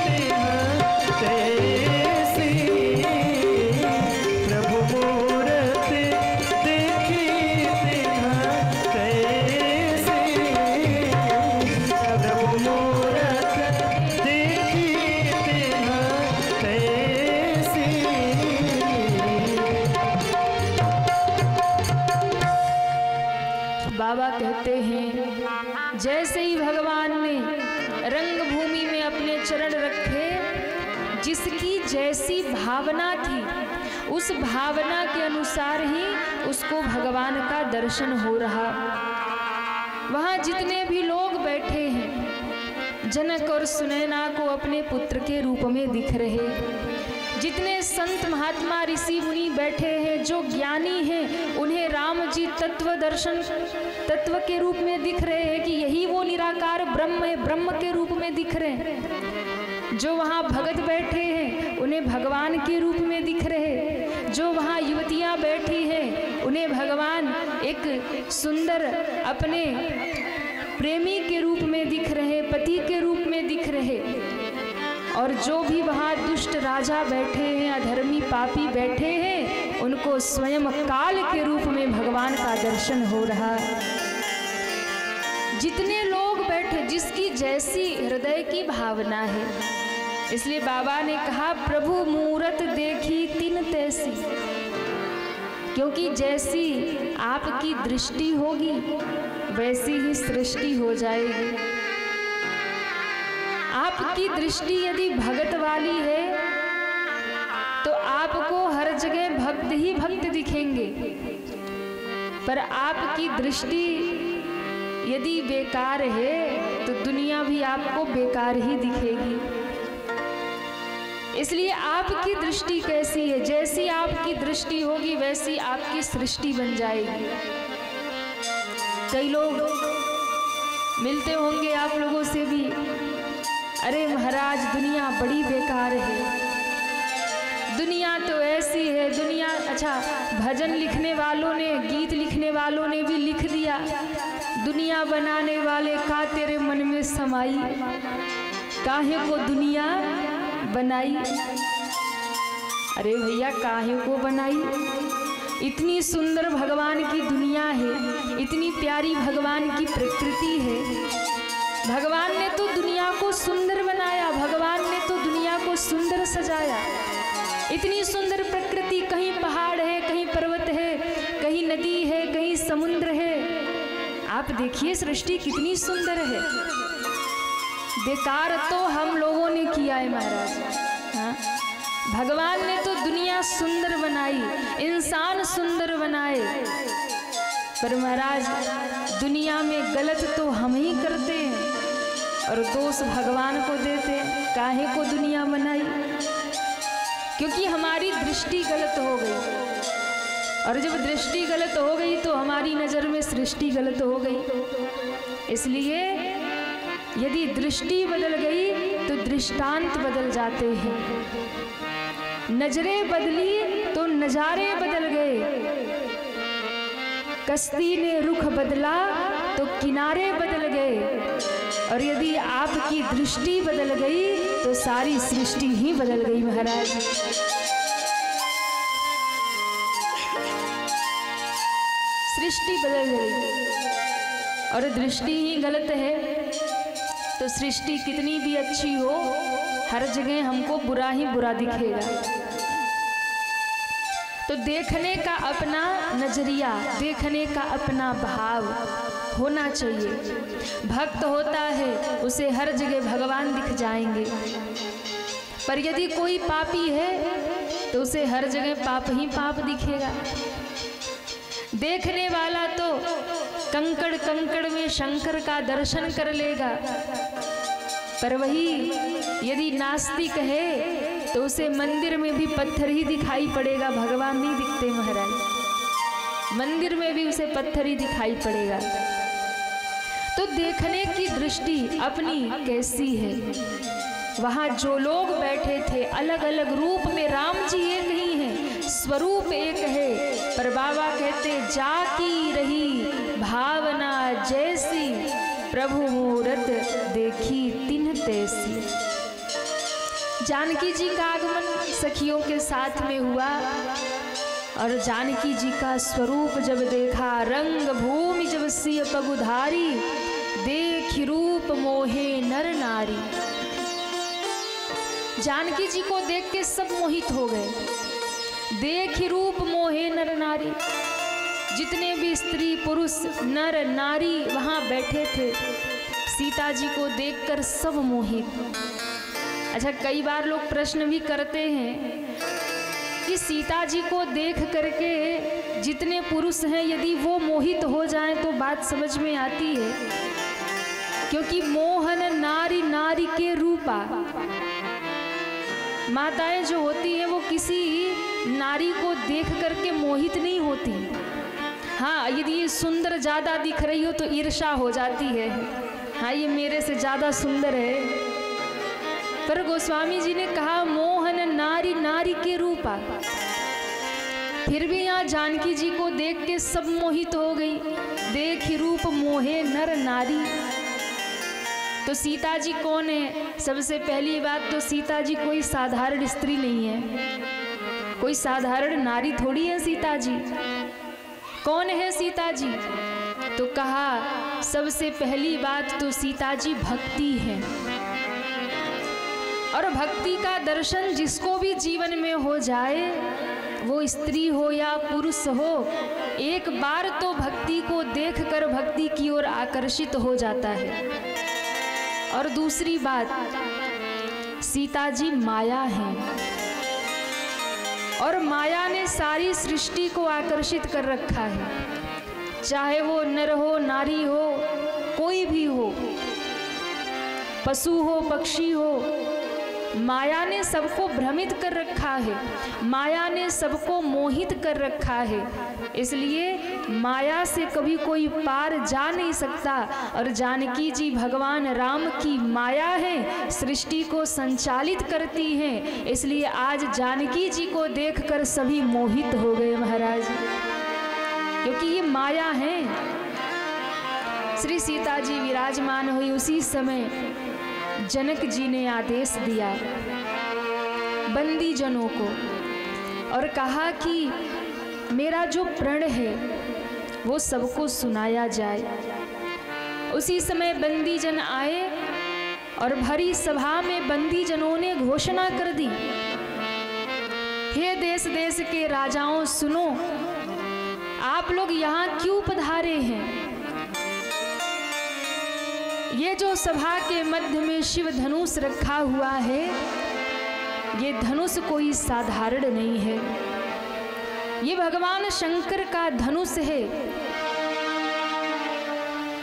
तिन तैसी, प्रभु मूरत देखी तिन तैसी, प्रभु मूरत देखी तिन तैसी। बाबा कहते हैं जैसे ही भगवान ने रंगभूमि में अपने चरण रखे, जिसकी जैसी भावना थी उस भावना के अनुसार ही उसको भगवान का दर्शन हो रहा। वहाँ जितने भी लोग बैठे हैं जनक और सुनैना को अपने पुत्र के रूप में दिख रहे। जितने संत महात्मा ऋषि मुनि बैठे हैं, जो ज्ञानी हैं, उन्हें राम जी तत्व के रूप में दिख रहे हैं कि यही वो निराकार ब्रह्म है, ब्रह्म के रूप में दिख रहे हैं। जो वहाँ भगत बैठे हैं उन्हें भगवान के रूप में दिख रहे हैं। जो वहाँ युवतियाँ बैठी हैं उन्हें भगवान एक सुंदर अपने प्रेमी के रूप में दिख रहे, पति के रूप में दिख रहे। और जो भी वहाँ दुष्ट राजा बैठे हैं, अधर्मी पापी बैठे हैं, उनको स्वयं काल के रूप में भगवान का दर्शन हो रहा। जितने लोग बैठे, जिसकी जैसी हृदय की भावना है, इसलिए बाबा ने कहा प्रभु मूरत देखी तिन तैसी, क्योंकि जैसी आपकी दृष्टि होगी वैसी ही सृष्टि हो जाएगी। आपकी दृष्टि यदि भगत वाली है तो आपको हर जगह भक्त ही भक्त दिखेंगे, पर आपकी दृष्टि यदि बेकार है तो दुनिया भी आपको बेकार ही दिखेगी। इसलिए आपकी दृष्टि कैसी है, जैसी आपकी दृष्टि होगी वैसी आपकी सृष्टि बन जाएगी। कई लोग मिलते होंगे आप लोगों से भी, अरे महाराज दुनिया बड़ी बेकार है, दुनिया तो ऐसी है, दुनिया। अच्छा, भजन लिखने वालों ने, गीत लिखने वालों ने भी लिख दिया, दुनिया बनाने वाले का तेरे मन में समाई, काहे को दुनिया बनाई। अरे भैया काहे को बनाई, इतनी सुंदर भगवान की दुनिया है, इतनी प्यारी भगवान की प्रकृति है। भगवान ने तो दुनिया को सुंदर बनाया, भगवान ने तो दुनिया को सुंदर सजाया। इतनी सुंदर प्रकृति, कहीं पहाड़ है, कहीं पर्वत है, कहीं नदी है, कहीं समुद्र है। आप देखिए सृष्टि कितनी सुंदर है। बेकार तो हम लोगों ने किया है महाराज। हाँ, भगवान ने तो दुनिया सुंदर बनाई, इंसान सुंदर बनाए, पर महाराज दुनिया में गलत तो हम ही करते हैं और दोष भगवान को देते हैं। काहे को दुनिया बनाई, क्योंकि हमारी दृष्टि गलत हो गई, और जब दृष्टि गलत हो गई तो हमारी नज़र में सृष्टि गलत हो गई। इसलिए यदि दृष्टि बदल गई तो दृष्टांत बदल जाते हैं। नजरें बदली तो नजारे बदल गए, कश्ती ने रुख बदला तो किनारे बदल गए, और यदि आपकी दृष्टि बदल गई तो सारी सृष्टि ही बदल गई महाराज। सृष्टि बदल गई, और दृष्टि ही गलत है तो सृष्टि कितनी भी अच्छी हो, हर जगह हमको बुरा ही बुरा दिखेगा। तो देखने का अपना नजरिया, देखने का अपना भाव होना चाहिए। भक्त होता है उसे हर जगह भगवान दिख जाएंगे, पर यदि कोई पापी है तो उसे हर जगह पाप ही पाप दिखेगा। देखने वाला तो कंकड़ कंकड़ में शंकर का दर्शन कर लेगा, पर वही यदि नास्तिक है तो उसे मंदिर में भी पत्थर ही दिखाई पड़ेगा, भगवान नहीं दिखते महाराज। मंदिर में भी उसे पत्थर ही दिखाई पड़ेगा। तो देखने की दृष्टि अपनी कैसी है। वहाँ जो लोग बैठे थे अलग अलग रूप में, राम जी एक ही हैं, स्वरूप एक है, पर बाबा कहते जाकी रही भावना जैसी, प्रभु मूरत देखी तिन तैसी। जानकी जी का आगमन सखियों के साथ में हुआ, और जानकी जी का स्वरूप जब देखा, रंग भूमि जब सिय पगुधारी, देख रूप मोहे नर नारी। जानकी जी को देख के सब मोहित हो गए। देख रूप मोहे नर नारी, जितने भी स्त्री पुरुष नर नारी वहाँ बैठे थे, सीता जी को देखकर सब मोहित। अच्छा, कई बार लोग प्रश्न भी करते हैं कि सीता जी को देख करके जितने पुरुष हैं यदि वो मोहित हो जाएं तो बात समझ में आती है, क्योंकि मोहन नारी नारी के रूपा। माताएं जो होती हैं वो किसी नारी को देख करके मोहित नहीं होती। हाँ, यदि ये सुंदर ज़्यादा दिख रही हो तो ईर्ष्या हो जाती है, हाँ ये मेरे से ज़्यादा सुंदर है। पर गोस्वामी जी ने कहा मोहन नारी नारी के रूपा। फिर भी यहाँ जानकी जी को देख के सब मोहित हो गई। देख रूप मोहे नर नारी। तो सीता जी कौन है? सबसे पहली बात तो सीता जी कोई साधारण स्त्री नहीं है, कोई साधारण नारी थोड़ी है सीता जी। कौन है सीता जी? तो कहा सबसे पहली बात तो सीता जी भक्ति है, और भक्ति का दर्शन जिसको भी जीवन में हो जाए, वो स्त्री हो या पुरुष हो, एक बार तो भक्ति को देखकर भक्ति की ओर आकर्षित हो जाता है। और दूसरी बात, सीता जी माया है, और माया ने सारी सृष्टि को आकर्षित कर रखा है। चाहे वो नर हो, नारी हो, कोई भी हो, पशु हो, पक्षी हो, माया ने सबको भ्रमित कर रखा है, माया ने सबको मोहित कर रखा है। इसलिए माया से कभी कोई पार जा नहीं सकता। और जानकी जी भगवान राम की माया है, सृष्टि को संचालित करती हैं। इसलिए आज जानकी जी को देखकर सभी मोहित हो गए महाराज, क्योंकि ये माया है। श्री सीता जी विराजमान हुई, उसी समय जनक जी ने आदेश दिया बंदी जनों को, और कहा कि मेरा जो प्रण है वो सबको सुनाया जाए। उसी समय बंदी जन आए और भरी सभा में बंदी जनों ने घोषणा कर दी, हे देश देश के राजाओं सुनो, आप लोग यहाँ क्यों पधारे हैं? ये जो सभा के मध्य में शिव धनुष रखा हुआ है, ये धनुष कोई साधारण नहीं है, ये भगवान शंकर का धनुष है,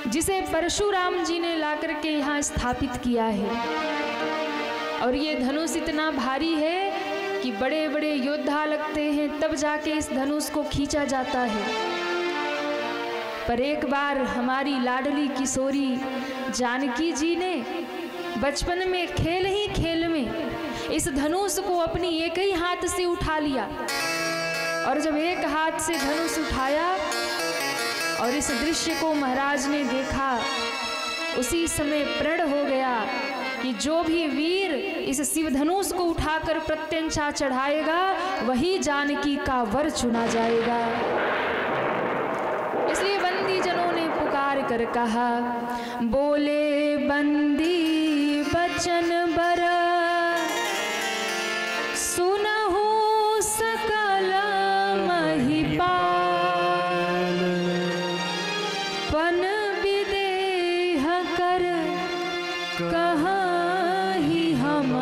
जिसे परशुराम जी ने लाकर के यहाँ स्थापित किया है। और ये धनुष इतना भारी है कि बड़े बड़े योद्धा लगते हैं, तब जाके इस धनुष को खींचा जाता है। पर एक बार हमारी लाडली किशोरी जानकी जी ने बचपन में खेल ही खेल में इस धनुष को अपनी एक ही हाथ से उठा लिया, और जब एक हाथ से धनुष उठाया और इस दृश्य को महाराज ने देखा, उसी समय प्रण हो गया कि जो भी वीर इस शिव धनुष को उठाकर प्रत्यंचा चढ़ाएगा, वही जानकी का वर चुना जाएगा। इसलिए बंदी जनों ने पुकार कर कहा, बोले बंदी बचन बर, सुनहु सकल महिपाल, पन विदेह कर कहीं हम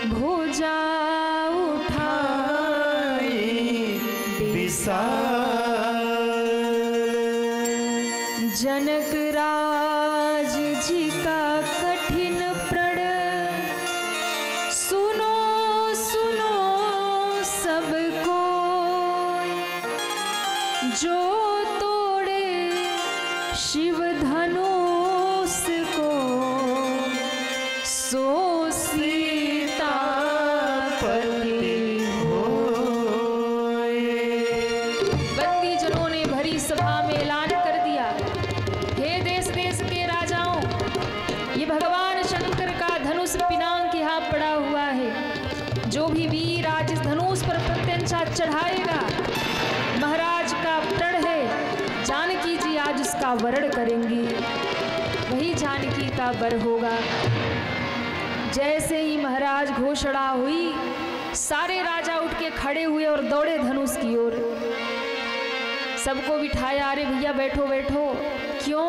भुजा उठाए विशाल। जनक राज जी का कठिन प्रण, सुनो सुनो सबको, जो तोड़े शिव धनुष को, सो सीता पति होए। बंदी जनों ने भरी सभा में ऐलान कर दिया, हे देश देश के राजाओं, ये भगवान शंकर का धनुष पिनाक यहाँ पड़ा हुआ है। जो भी वीर आज इस धनुष पर प्रत्यंचा चढ़ाएगा, महाराज का प्रण है, जानकी जी आज उसका वरण करेंगी, वही जानकी का वर होगा। जैसे ही महाराज घोषणा हुई, सारे राजा उठ के खड़े हुए और दौड़े धनुष की ओर। सबको बिठाया, अरे भैया बैठो बैठो, क्यों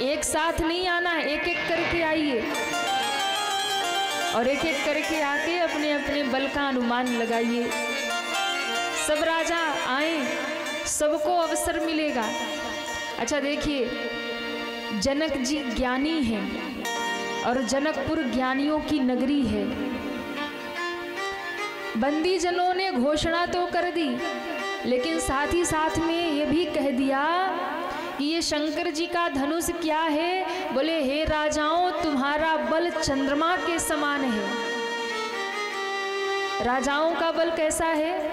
एक साथ नहीं आना है, एक एक करके आइए। और एक एक करके आके अपने अपने बल का अनुमान लगाइए। सब राजा आए, सबको अवसर मिलेगा। अच्छा देखिए, जनक जी ज्ञानी हैं और जनकपुर ज्ञानियों की नगरी है। बंदी जनों ने घोषणा तो कर दी, लेकिन साथ ही साथ में ये भी कह दिया कि ये शंकर जी का धनुष क्या है। बोले, हे राजाओं, तुम्हारा बल चंद्रमा के समान है। राजाओं का बल कैसा है?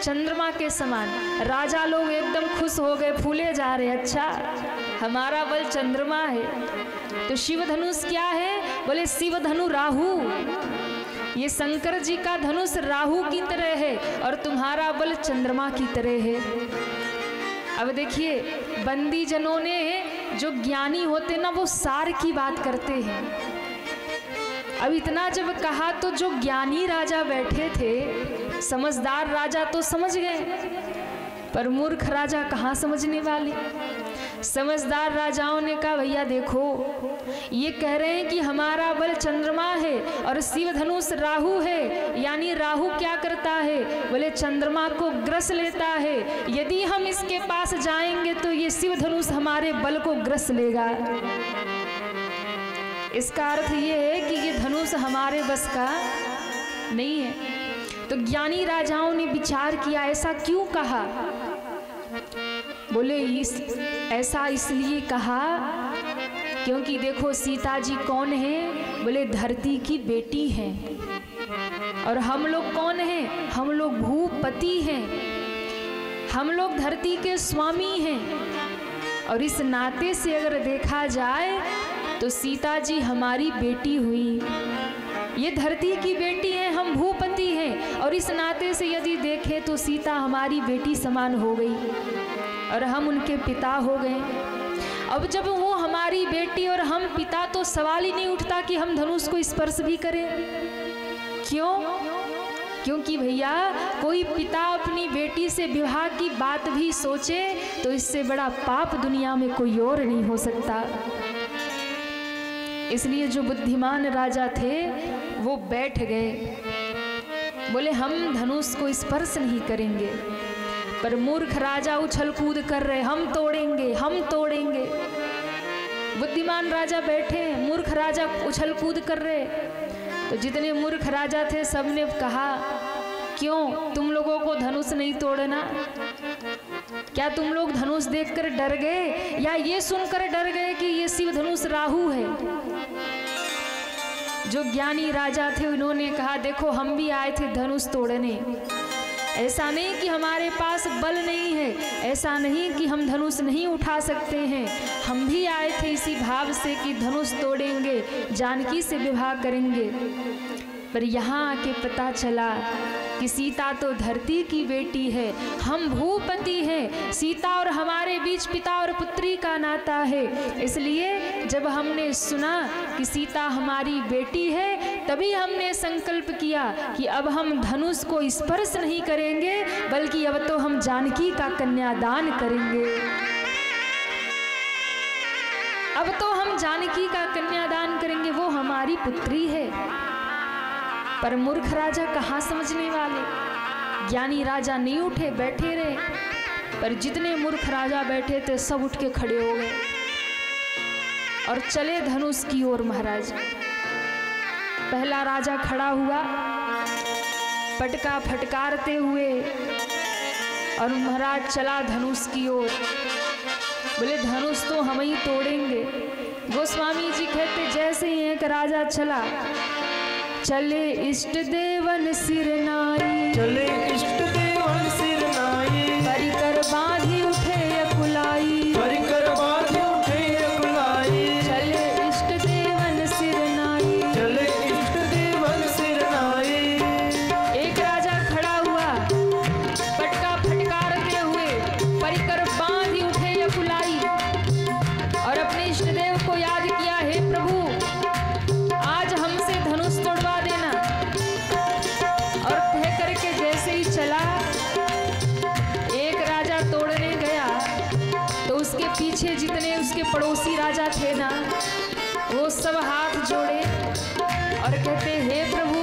चंद्रमा के समान। राजा लोग एकदम खुश हो गए, फूले जा रहे, अच्छा हमारा बल चंद्रमा है। तो शिव धनुष क्या है? बोले शिव धनु राहु। ये शंकर जी का धनुष राहु की तरह है और तुम्हारा बल चंद्रमा की तरह है। अब देखिए, बंदी जनों ने, जो ज्ञानी होते ना, वो सार की बात करते हैं। अब इतना जब कहा तो जो ज्ञानी राजा बैठे थे, समझदार राजा तो समझ गए, पर मूर्ख राजा कहाँ समझने वाले। समझदार राजाओं ने कहा, भैया देखो, ये कह रहे हैं कि हमारा बल चंद्रमा है और शिव धनुष राहु है, यानी राहु क्या करता है, बोले चंद्रमा को ग्रस लेता है। यदि हम इसके पास जाएंगे तो ये शिव धनुष हमारे बल को ग्रस लेगा। इसका अर्थ ये है कि ये धनुष हमारे बस का नहीं है। तो ज्ञानी राजाओं ने विचार किया, ऐसा क्यों कहा? बोले ऐसा इसलिए कहा क्योंकि देखो सीता जी कौन है, बोले धरती की बेटी हैं, और हम लोग कौन हैं, हम लोग भूपति हैं, हम लोग धरती के स्वामी हैं। और इस नाते से अगर देखा जाए तो सीता जी हमारी बेटी हुई, ये धरती की बेटी है, हम भूपति हैं, और इस नाते से यदि देखें तो सीता हमारी बेटी समान हो गई और हम उनके पिता हो गए। अब जब वो हमारी बेटी और हम पिता, तो सवाल ही नहीं उठता कि हम धनुष को स्पर्श भी करें। क्यों? क्योंकि भैया कोई पिता अपनी बेटी से विवाह की बात भी सोचे तो इससे बड़ा पाप दुनिया में कोई और नहीं हो सकता। इसलिए जो बुद्धिमान राजा थे वो बैठ गए, बोले हम धनुष को स्पर्श नहीं करेंगे। पर मूर्ख राजा उछल कूद कर रहे, हम तोड़ेंगे, हम तोड़ेंगे। बुद्धिमान राजा बैठे, मूर्ख राजा उछल कूद कर रहे। तो जितने मूर्ख राजा थे सबने कहा, क्यों तुम लोगों को धनुष नहीं तोड़ना? क्या तुम लोग धनुष देखकर डर गए या ये सुनकर डर गए कि ये शिव धनुष राहु है? जो ज्ञानी राजा थे उन्होंने कहा, देखो हम भी आए थे धनुष तोड़ने, ऐसा नहीं कि हमारे पास बल नहीं है, ऐसा नहीं कि हम धनुष नहीं उठा सकते हैं, हम भी आए थे इसी भाव से कि धनुष तोड़ेंगे, जानकी से विवाह करेंगे। पर यहाँ आके पता चला कि सीता तो धरती की बेटी है, हम भूपति हैं, सीता और हमारे बीच पिता और पुत्री का नाता है। इसलिए जब हमने सुना कि सीता हमारी बेटी है, तभी हमने संकल्प किया कि अब हम धनुष को स्पर्श नहीं करेंगे, बल्कि अब तो हम जानकी का कन्यादान करेंगे। अब तो हम जानकी का कन्यादान करेंगे, वो हमारी पुत्री है। पर मूर्ख राजा कहाँ समझने वाले, ज्ञानी राजा नहीं उठे, बैठे रहे। पर जितने मूर्ख राजा बैठे थे सब उठ के खड़े हो गए और चले धनुष की ओर। महाराज पहला राजा खड़ा हुआ पटका फटकारते हुए और महाराज चला धनुष की ओर। बोले धनुष तो हम ही तोड़ेंगे। गोस्वामी जी कहते जैसे ही एक राजा चला, चले इष्ट देवन सिर नाई, चले इष्ट देवन सिर नाई, परिकर बांधी उठे अकुलाई, परिकर बांधी उठे अकुलाई, चले इष्ट देवन सिर नाई, चले इष्ट देवन सिर नाई। एक राजा खड़ा हुआ पटका फटकारते हुए, परिकर बांधी उठे अकुलाई, और अपने इष्ट देव को याद किया, हे प्रभु आज हमसे धनुष तोड़वा देना। और कह करके जैसे ही चला, एक राजा तोड़ने गया तो उसके पीछे जितने उसके पड़ोसी राजा थे ना, वो सब हाथ जोड़े और कहते हे प्रभु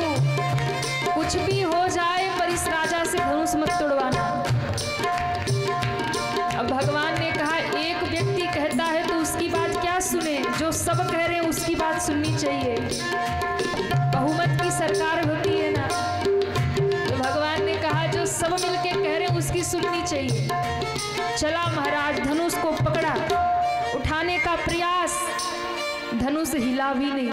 कुछ भी हो जाए पर इस राजा से धनुष मत तोड़वाना। अब भगवान ने कहा एक व्यक्ति कहता है तो उसकी बात क्या सुने, जो सब कह रहे हैं उसकी बात सुननी चाहिए। बहुमत की सरकार होती है ना, तो भगवान ने कहा जो सब मिलके कह रहे हैं उसकी सुननी चाहिए। चला महाराज, धनुष को पकड़ा, उठाने का प्रयास, धनुष हिला भी नहीं।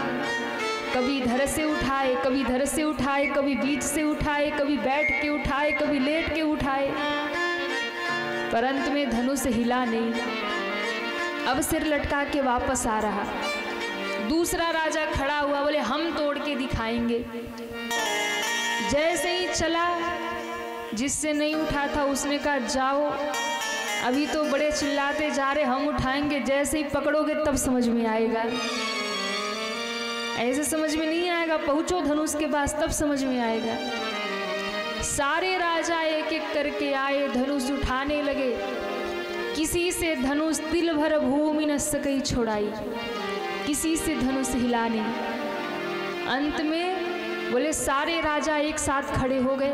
कभी इधर से उठाए, कभी इधर से उठाए, कभी बीच से उठाए, कभी बैठ के उठाए, कभी लेट के उठाए, पर अंत में धनुष हिला नहीं। अब सिर लटका के वापस आ रहा। दूसरा राजा खड़ा हुआ, बोले हम तोड़ के दिखाएंगे। जैसे ही चला, जिससे नहीं उठा था उसने कहा जाओ, अभी तो बड़े चिल्लाते जा रहे हम उठाएंगे, जैसे ही पकड़ोगे तब समझ में आएगा, ऐसे समझ में नहीं आएगा, पहुंचो धनुष के पास तब समझ में आएगा। सारे राजा एक एक करके आए, धनुष उठाने लगे, किसी से धनुष तिल भर भूमि न सकई छोड़ाई, किसी से धनुष हिला नहीं। अंत में बोले सारे राजा एक साथ खड़े हो गए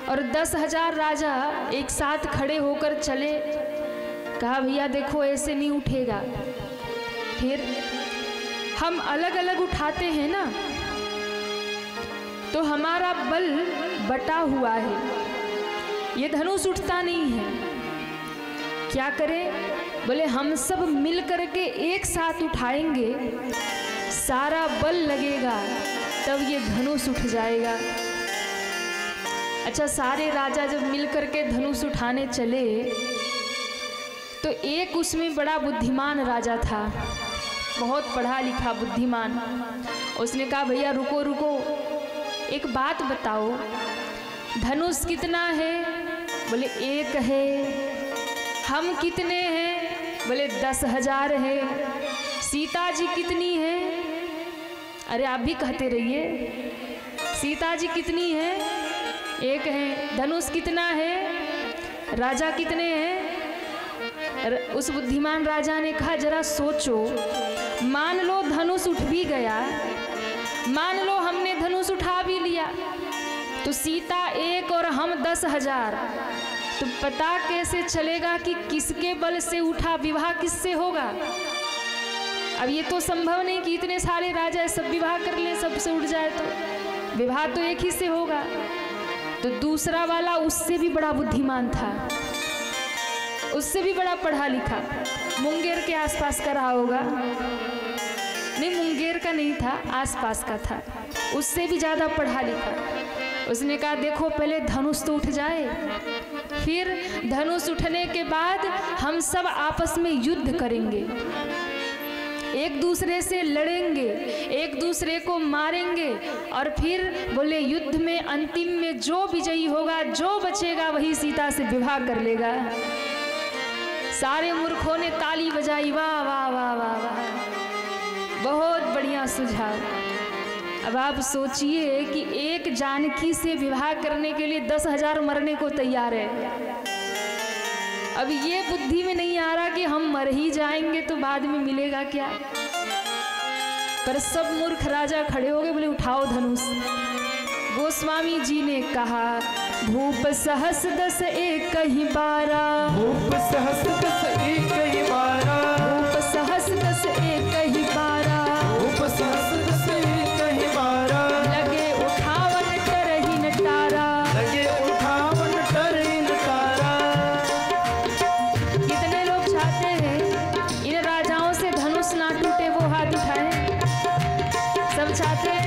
और 10,000 राजा एक साथ खड़े होकर चले। कहा भैया देखो ऐसे नहीं उठेगा, फिर हम अलग अलग उठाते हैं ना तो हमारा बल बटा हुआ है, ये धनुष उठता नहीं है, क्या करें? बोले हम सब मिल करके एक साथ उठाएंगे, सारा बल लगेगा तब ये धनुष उठ जाएगा। अच्छा, सारे राजा जब मिल करके धनुष उठाने चले तो एक उसमें बड़ा बुद्धिमान राजा था, बहुत पढ़ा लिखा बुद्धिमान। उसने कहा भैया रुको रुको, एक बात बताओ, धनुष कितना है? बोले एक है। हम कितने हैं? बोले 10,000 है। सीता जी कितनी है? अरे आप भी कहते रहिए, सीता जी कितनी है? एक है। धनुष कितना है? राजा कितने हैं? उस बुद्धिमान राजा ने कहा जरा सोचो, मान लो धनुष उठ भी गया, मान लो हमने धनुष उठा भी लिया, तो सीता एक और हम 10,000, तो पता कैसे चलेगा कि किसके बल से उठा, विवाह किससे होगा? अब ये तो संभव नहीं कि इतने सारे राजा सब विवाह कर ले, सबसे उठ जाए, तो विवाह तो एक ही से होगा। तो दूसरा वाला उससे भी बड़ा बुद्धिमान था, उससे भी बड़ा पढ़ा लिखा, मुंगेर के आसपास का रहा होगा, नहीं मुंगेर का नहीं था, आसपास का था, उससे भी ज़्यादा पढ़ा लिखा। उसने कहा देखो पहले धनुष तो उठ जाए, फिर धनुष उठने के बाद हम सब आपस में युद्ध करेंगे, एक दूसरे से लड़ेंगे, एक दूसरे को मारेंगे, और फिर बोले युद्ध में अंतिम में जो विजयी होगा, जो बचेगा वही सीता से विवाह कर लेगा। सारे मूर्खों ने ताली बजाई, वाह वाह वाह वाह वाह, बहुत बढ़िया सुझाव। अब आप सोचिए कि एक जानकी से विवाह करने के लिए 10,000 मरने को तैयार है। अब ये बुद्धि में नहीं आ रहा कि हम मर ही जाएंगे तो बाद में मिलेगा क्या। पर सब मूर्ख राजा खड़े हो गए, बोले उठाओ धनुष। गोस्वामी जी ने कहा भूप सहस 10 एक ही 12, भूप सहस 10 एक ही 12, भूप सहस 10 एक ही 12, भूप सहस 10 एक ही 12, लगे उठावन टरही नटारा, लगे उठावन टरही नटारा। कितने लोग चाहते हैं इन राजाओं से धनुष ना टूटे, वो हाथ उठाएं। सब चाहते हैं,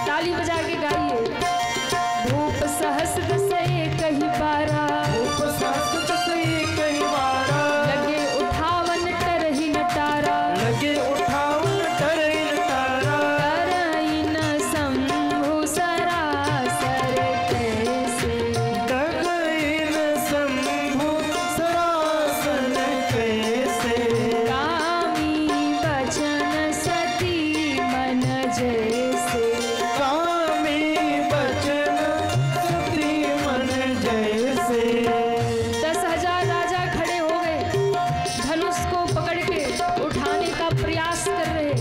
ताली बजा के गाइए। भूप सहस 10 एक ही 12, भूप सहस 10 एक ही 12, लगे उठावन टरही नटारा, लगे उठावन टरही नटारा। करइन शंभु सरासर कैसे, डगइन शंभु सरासन कैसे, कामी बचन सती मन जैसे, कामी बचन सती मन जैसे। 10,000 राजा खड़े हो गए, धनुष को पकड़ के उठाने का प्रयास कर रहे,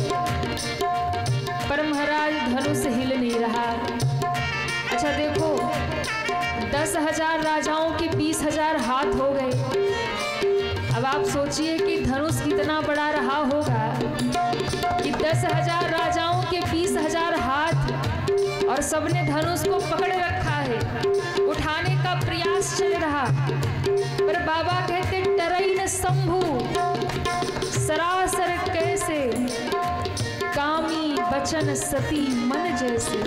पर महाराज धनुष हिल नहीं रहा। अच्छा देखो, 10,000 राजाओं के 20,000 हाथ हो गए। अब आप सोचिए कि धनुष कितना बड़ा रहा होगा कि 10,000 राजाओं के 20,000 हाथ, और सबने धनुष को पकड़ रखा है, उठाने का प्रयास चल रहा। पर बाबा कहते टरइन शंभु सरासर कैसे, कामी बचन सती मन जैसे।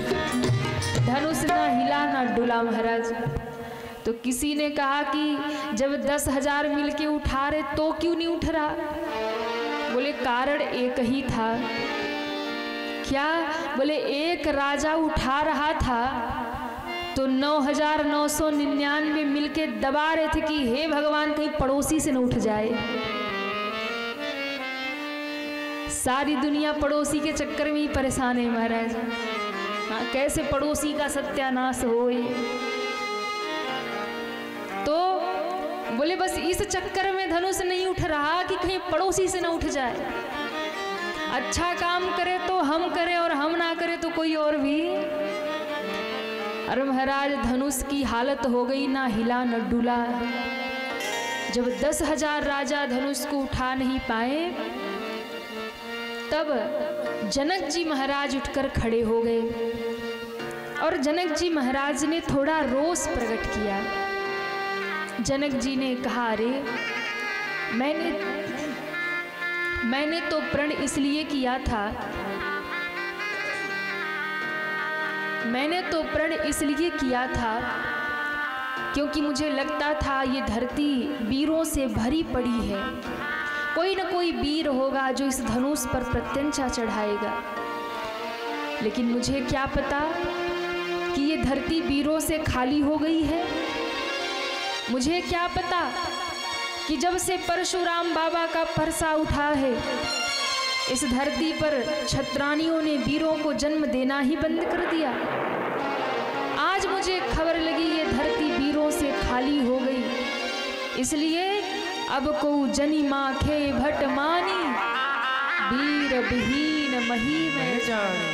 धनुष ना हिला ना डुला महाराज। तो किसी ने कहा कि जब 10,000 मिलके उठा रहे तो क्यों नहीं उठ रहा? बोले कारण एक ही था क्या? बोले एक राजा उठा रहा था तो 9,999 मिलके दबा रहे थे कि हे भगवान कहीं पड़ोसी से न उठ जाए। सारी दुनिया पड़ोसी के चक्कर में ही परेशान है महाराज। हाँ, कैसे पड़ोसी का सत्यानाश हो। तो बोले बस इस चक्कर में धनुष नहीं उठ रहा कि कहीं पड़ोसी से न उठ जाए। अच्छा काम करे तो हम करें और हम ना करें तो कोई और भी। अरे महाराज धनुष की हालत हो गई, ना हिला न डुला। जब 10,000 राजा धनुष को उठा नहीं पाए तब जनक जी महाराज उठकर खड़े हो गए और जनक जी महाराज ने थोड़ा रोष प्रकट किया। जनक जी ने कहा, अरे मैंने तो प्रण इसलिए किया था, मैंने तो प्रण इसलिए किया था क्योंकि मुझे लगता था ये धरती वीरों से भरी पड़ी है, कोई न कोई वीर होगा जो इस धनुष पर प्रत्यंचा चढ़ाएगा। लेकिन मुझे क्या पता कि ये धरती वीरों से खाली हो गई है। मुझे क्या पता कि जब से परशुराम बाबा का परसा उठा है इस धरती पर क्षत्राणियों ने वीरों को जन्म देना ही बंद कर दिया। आज मुझे खबर लगी ये धरती वीरों से खाली हो गई, इसलिए अब को जनी माखे भट मानी वीर विहीन मही में जाने।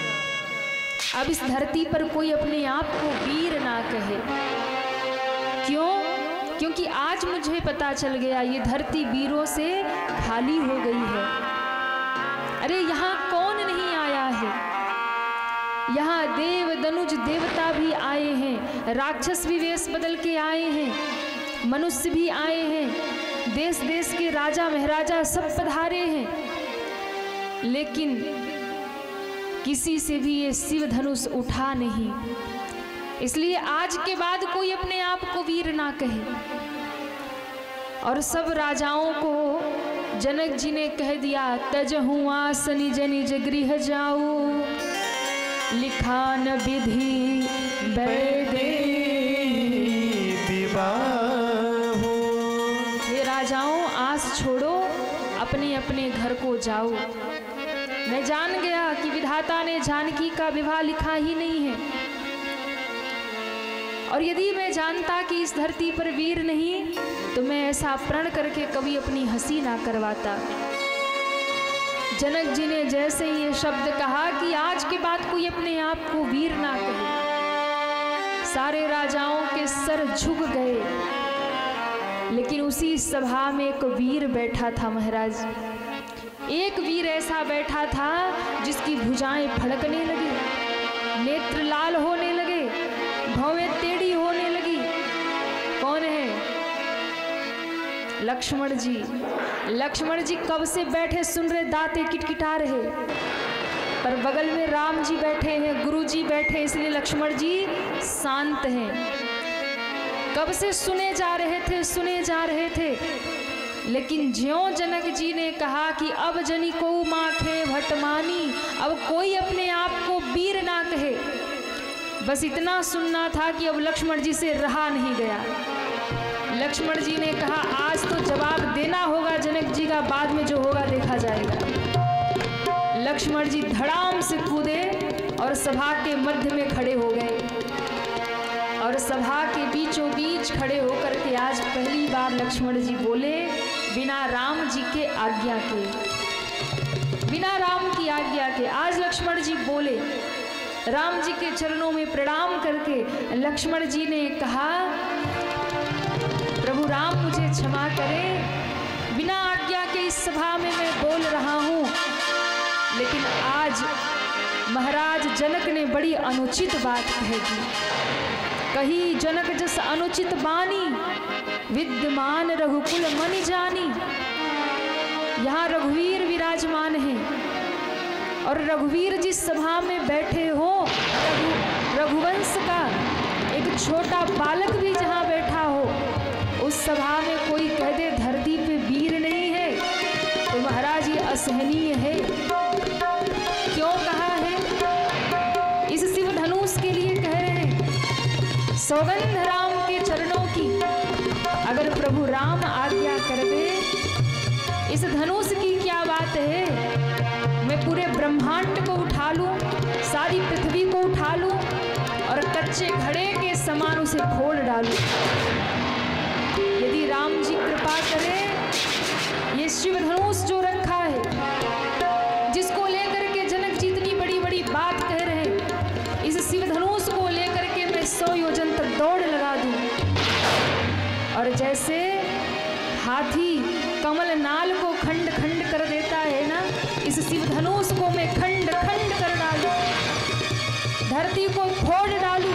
अब इस धरती पर कोई अपने आप को वीर ना कहे। क्यों? क्योंकि आज मुझे पता चल गया ये धरती वीरों से खाली हो गई है। अरे यहाँ कौन नहीं आया है? यहाँ देव दनुज देवता भी आए हैं, राक्षस भी वेश बदल के आए हैं, मनुष्य भी आए हैं, देश देश के राजा महाराजा सब पधारे हैं, लेकिन किसी से भी ये शिव धनुष उठा नहीं। इसलिए आज के बाद कोई अपने आप को वीर ना कहे। और सब राजाओं को जनक जी ने कह दिया, तजहु आस निज निज गृह जाऊ, लिखान विधि बैदे विवाह। हे राजाओं, आस छोड़ो, अपने अपने घर को जाओ। मैं जान गया कि विधाता ने जानकी का विवाह लिखा ही नहीं है, और यदि मैं जानता कि इस धरती पर वीर नहीं तो मैं ऐसा प्रण करके कभी अपनी हंसी ना करवाता। जनक जी ने जैसे ही ये शब्द कहा कि आज के बाद कोई अपने आप को वीर ना कहे, सारे राजाओं के सर झुक गए। लेकिन उसी सभा में एक वीर बैठा था महाराज। एक वीर ऐसा बैठा था जिसकी भुजाएं फड़कने लगी, नेत्र लाल होने लगे, भौवें टेढ़ी होने लगी। कौन है? लक्ष्मण जी। लक्ष्मण जी कब से बैठे सुन रहे, दांते किटकिटा रहे, पर बगल में राम जी बैठे हैं, गुरु जी बैठे, इसलिए लक्ष्मण जी शांत हैं। कब से सुने जा रहे थे, लेकिन ज्यों जनक जी ने कहा कि अब जनी को माखे भटमानी, अब कोई अपने आप को वीर ना कहे, बस इतना सुनना था कि अब लक्ष्मण जी से रहा नहीं गया। लक्ष्मण जी ने कहा, आज तो जवाब देना होगा जनक जी का, बाद में जो होगा देखा जाएगा। लक्ष्मण जी धड़ाम से कूदे और सभा के मध्य में खड़े हो गए, और सभा के बीचों बीच खड़े होकर के आज पहली बार लक्ष्मण जी बोले, बिना राम जी के आज्ञा के, बिना राम की आज्ञा के आज लक्ष्मण जी बोले। राम जी के चरणों में प्रणाम करके लक्ष्मण जी ने कहा, प्रभु राम मुझे क्षमा करें, बिना आज्ञा के इस सभा में मैं बोल रहा हूँ, लेकिन आज महाराज जनक ने बड़ी अनुचित बात कह दी। कही जनक जस अनुचित बानी, विद्यमान रघुकुल मनि जानी। यहाँ रघुवीर विराजमान है, और रघुवीर जिस सभा में बैठे हो, रघुवंश का एक छोटा बालक भी जहाँ बैठा हो, उस सभा में कोई कह दे धरती पे वीर नहीं है तो महाराज ये असहनीय है। क्यों कहा है? सौगंध राम के चरणों की, अगर प्रभु राम आज्ञा कर दे, इस धनुष की क्या बात है, मैं पूरे ब्रह्मांड को उठा लूं, सारी पृथ्वी को उठा लूं और कच्चे घड़े के समान उसे फोड़ डालूं। यदि राम जी कृपा करें, ये शिव धनुष जो रखा है, जिसको लेकर के जनक जी इतनी बड़ी बड़ी बात कह रहे हैं, इस शिव धनुष को लेकर के मैं 100 योजन तक दौड़ लगा दूं। और जैसे हाथी कमल नाल को खंड खंड कर देता है ना, इस शिव धनुष को मैं खंड खंड कर डालूं, धरती को फोड़ डालूं।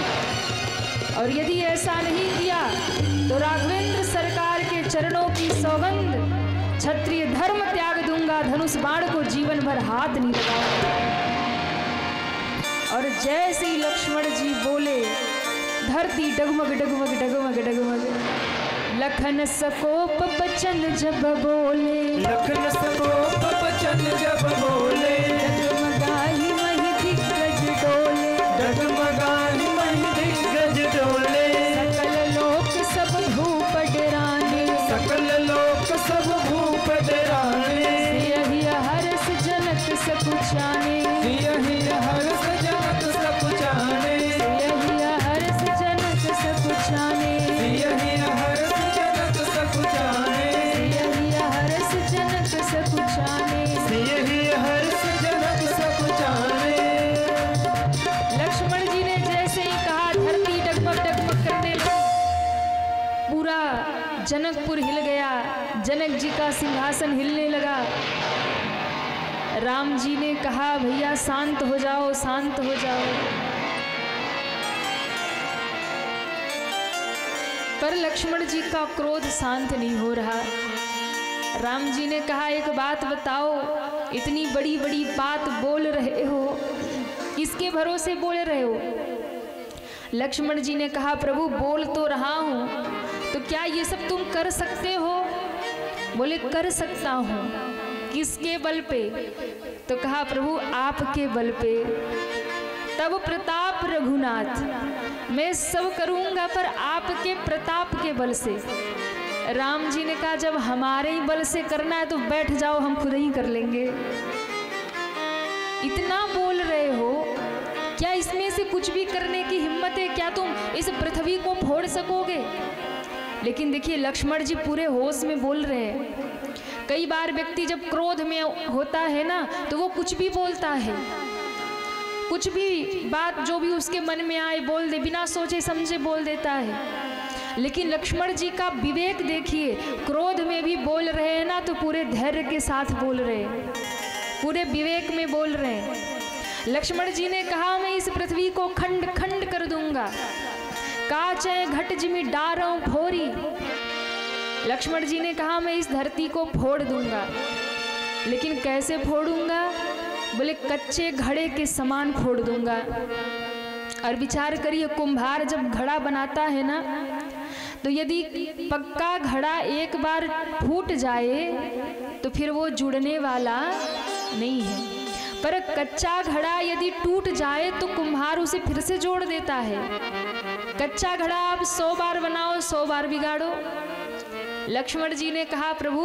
और यदि ऐसा नहीं किया तो राघवेंद्र सरकार के चरणों की सौगंध, क्षत्रिय धर्म त्याग दूंगा, धनुष बाण को जीवन भर हाथ नहीं लगाऊंगा। और जैसे ही लक्ष्मण जी बोले, धरती डगमग डगमग डगमग डगमग। लखन सकोप बचन जब बोले, लखन सकोप बचन जब बोले, डगमगाही मही दिग्गज डोले, डगमगाही मही दिग्गज डोले। सकल लोक सब भूप डराने, सकल लोक सब भूप डराने। यही हर्ष जनक सकुचाने, यही हर्ष जनक सकुचाने, यही हर्ष जनक सकुचाने, यही हर्ष जनक सकुचाने, यही हर्ष जनक सकुचाने। यही हर्ष जनक सकुचाने। लक्ष्मण जी ने जैसे ही कहा, धरती डगमग डगमग करने लगी, पूरा जनकपुर हिल गया, जनक जी का सिंहासन हिलने लगा। राम जी ने कहा, भैया शांत हो जाओ, शांत हो जाओ। पर लक्ष्मण जी का क्रोध शांत नहीं हो रहा। राम जी ने कहा, एक बात बताओ, इतनी बड़ी बड़ी बात बोल रहे हो, किसके भरोसे बोल रहे हो? लक्ष्मण जी ने कहा, प्रभु बोल तो रहा हूं, तो क्या ये सब तुम कर सकते हो? बोले, कर सकता हूं। किसके बल पे? तो कहा, प्रभु आपके बल पे। तब प्रताप रघुनाथ, मैं सब करूंगा पर आपके प्रताप के बल से। राम जी ने कहा, जब हमारे ही बल से करना है तो बैठ जाओ, हम खुद ही कर लेंगे। इतना बोल रहे हो, क्या इसमें से कुछ भी करने की हिम्मत है? क्या तुम इस पृथ्वी को फोड़ सकोगे? लेकिन देखिए, लक्ष्मण जी पूरे होश में बोल रहे हैं। कई बार व्यक्ति जब क्रोध में होता है ना, तो वो कुछ भी बोलता है, कुछ भी बात जो भी उसके मन में आए बोल दे, बिना सोचे समझे बोल देता है। लेकिन लक्ष्मण जी का विवेक देखिए, क्रोध में भी बोल रहे हैं ना, तो पूरे धैर्य के साथ बोल रहे हैं, पूरे विवेक में बोल रहे हैं। लक्ष्मण जी ने कहा, मैं इस पृथ्वी को खंड खंड कर दूंगा, काचे घट जिमी डारों फोरी। लक्ष्मण जी ने कहा, मैं इस धरती को फोड़ दूंगा। लेकिन कैसे फोड़ूंगा? बोले, कच्चे घड़े के समान फोड़ दूंगा। और विचार करिए, कुम्हार जब घड़ा बनाता है ना, तो यदि पक्का घड़ा एक बार फूट जाए तो फिर वो जुड़ने वाला नहीं है, पर कच्चा घड़ा यदि टूट जाए तो कुम्हार उसे फिर से जोड़ देता है। कच्चा घड़ा आप 100 बार बनाओ, 100 बार बिगाड़ो। लक्ष्मण जी ने कहा, प्रभु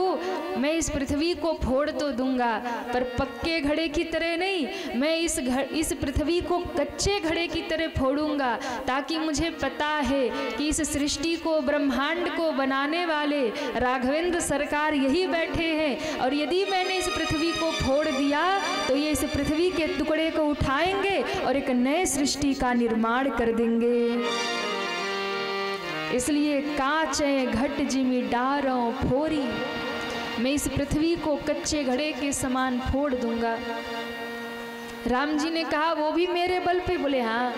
मैं इस पृथ्वी को फोड़ तो दूंगा, पर पक्के घड़े की तरह नहीं, मैं इस पृथ्वी को कच्चे घड़े की तरह फोड़ूंगा, ताकि मुझे पता है कि इस सृष्टि को, ब्रह्मांड को बनाने वाले राघवेंद्र सरकार यही बैठे हैं। और यदि मैंने इस पृथ्वी को फोड़ दिया तो ये इस पृथ्वी के टुकड़े को उठाएंगे और एक नए सृष्टि का निर्माण कर देंगे। इसलिए काचे घट जिमी डारों फोरी, मैं इस पृथ्वी को कच्चे घड़े के समान फोड़ दूंगा। राम जी ने कहा, वो भी मेरे बल पे? बोले, हाँ,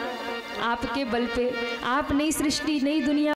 आपके बल पे। आप नई सृष्टि, नई दुनिया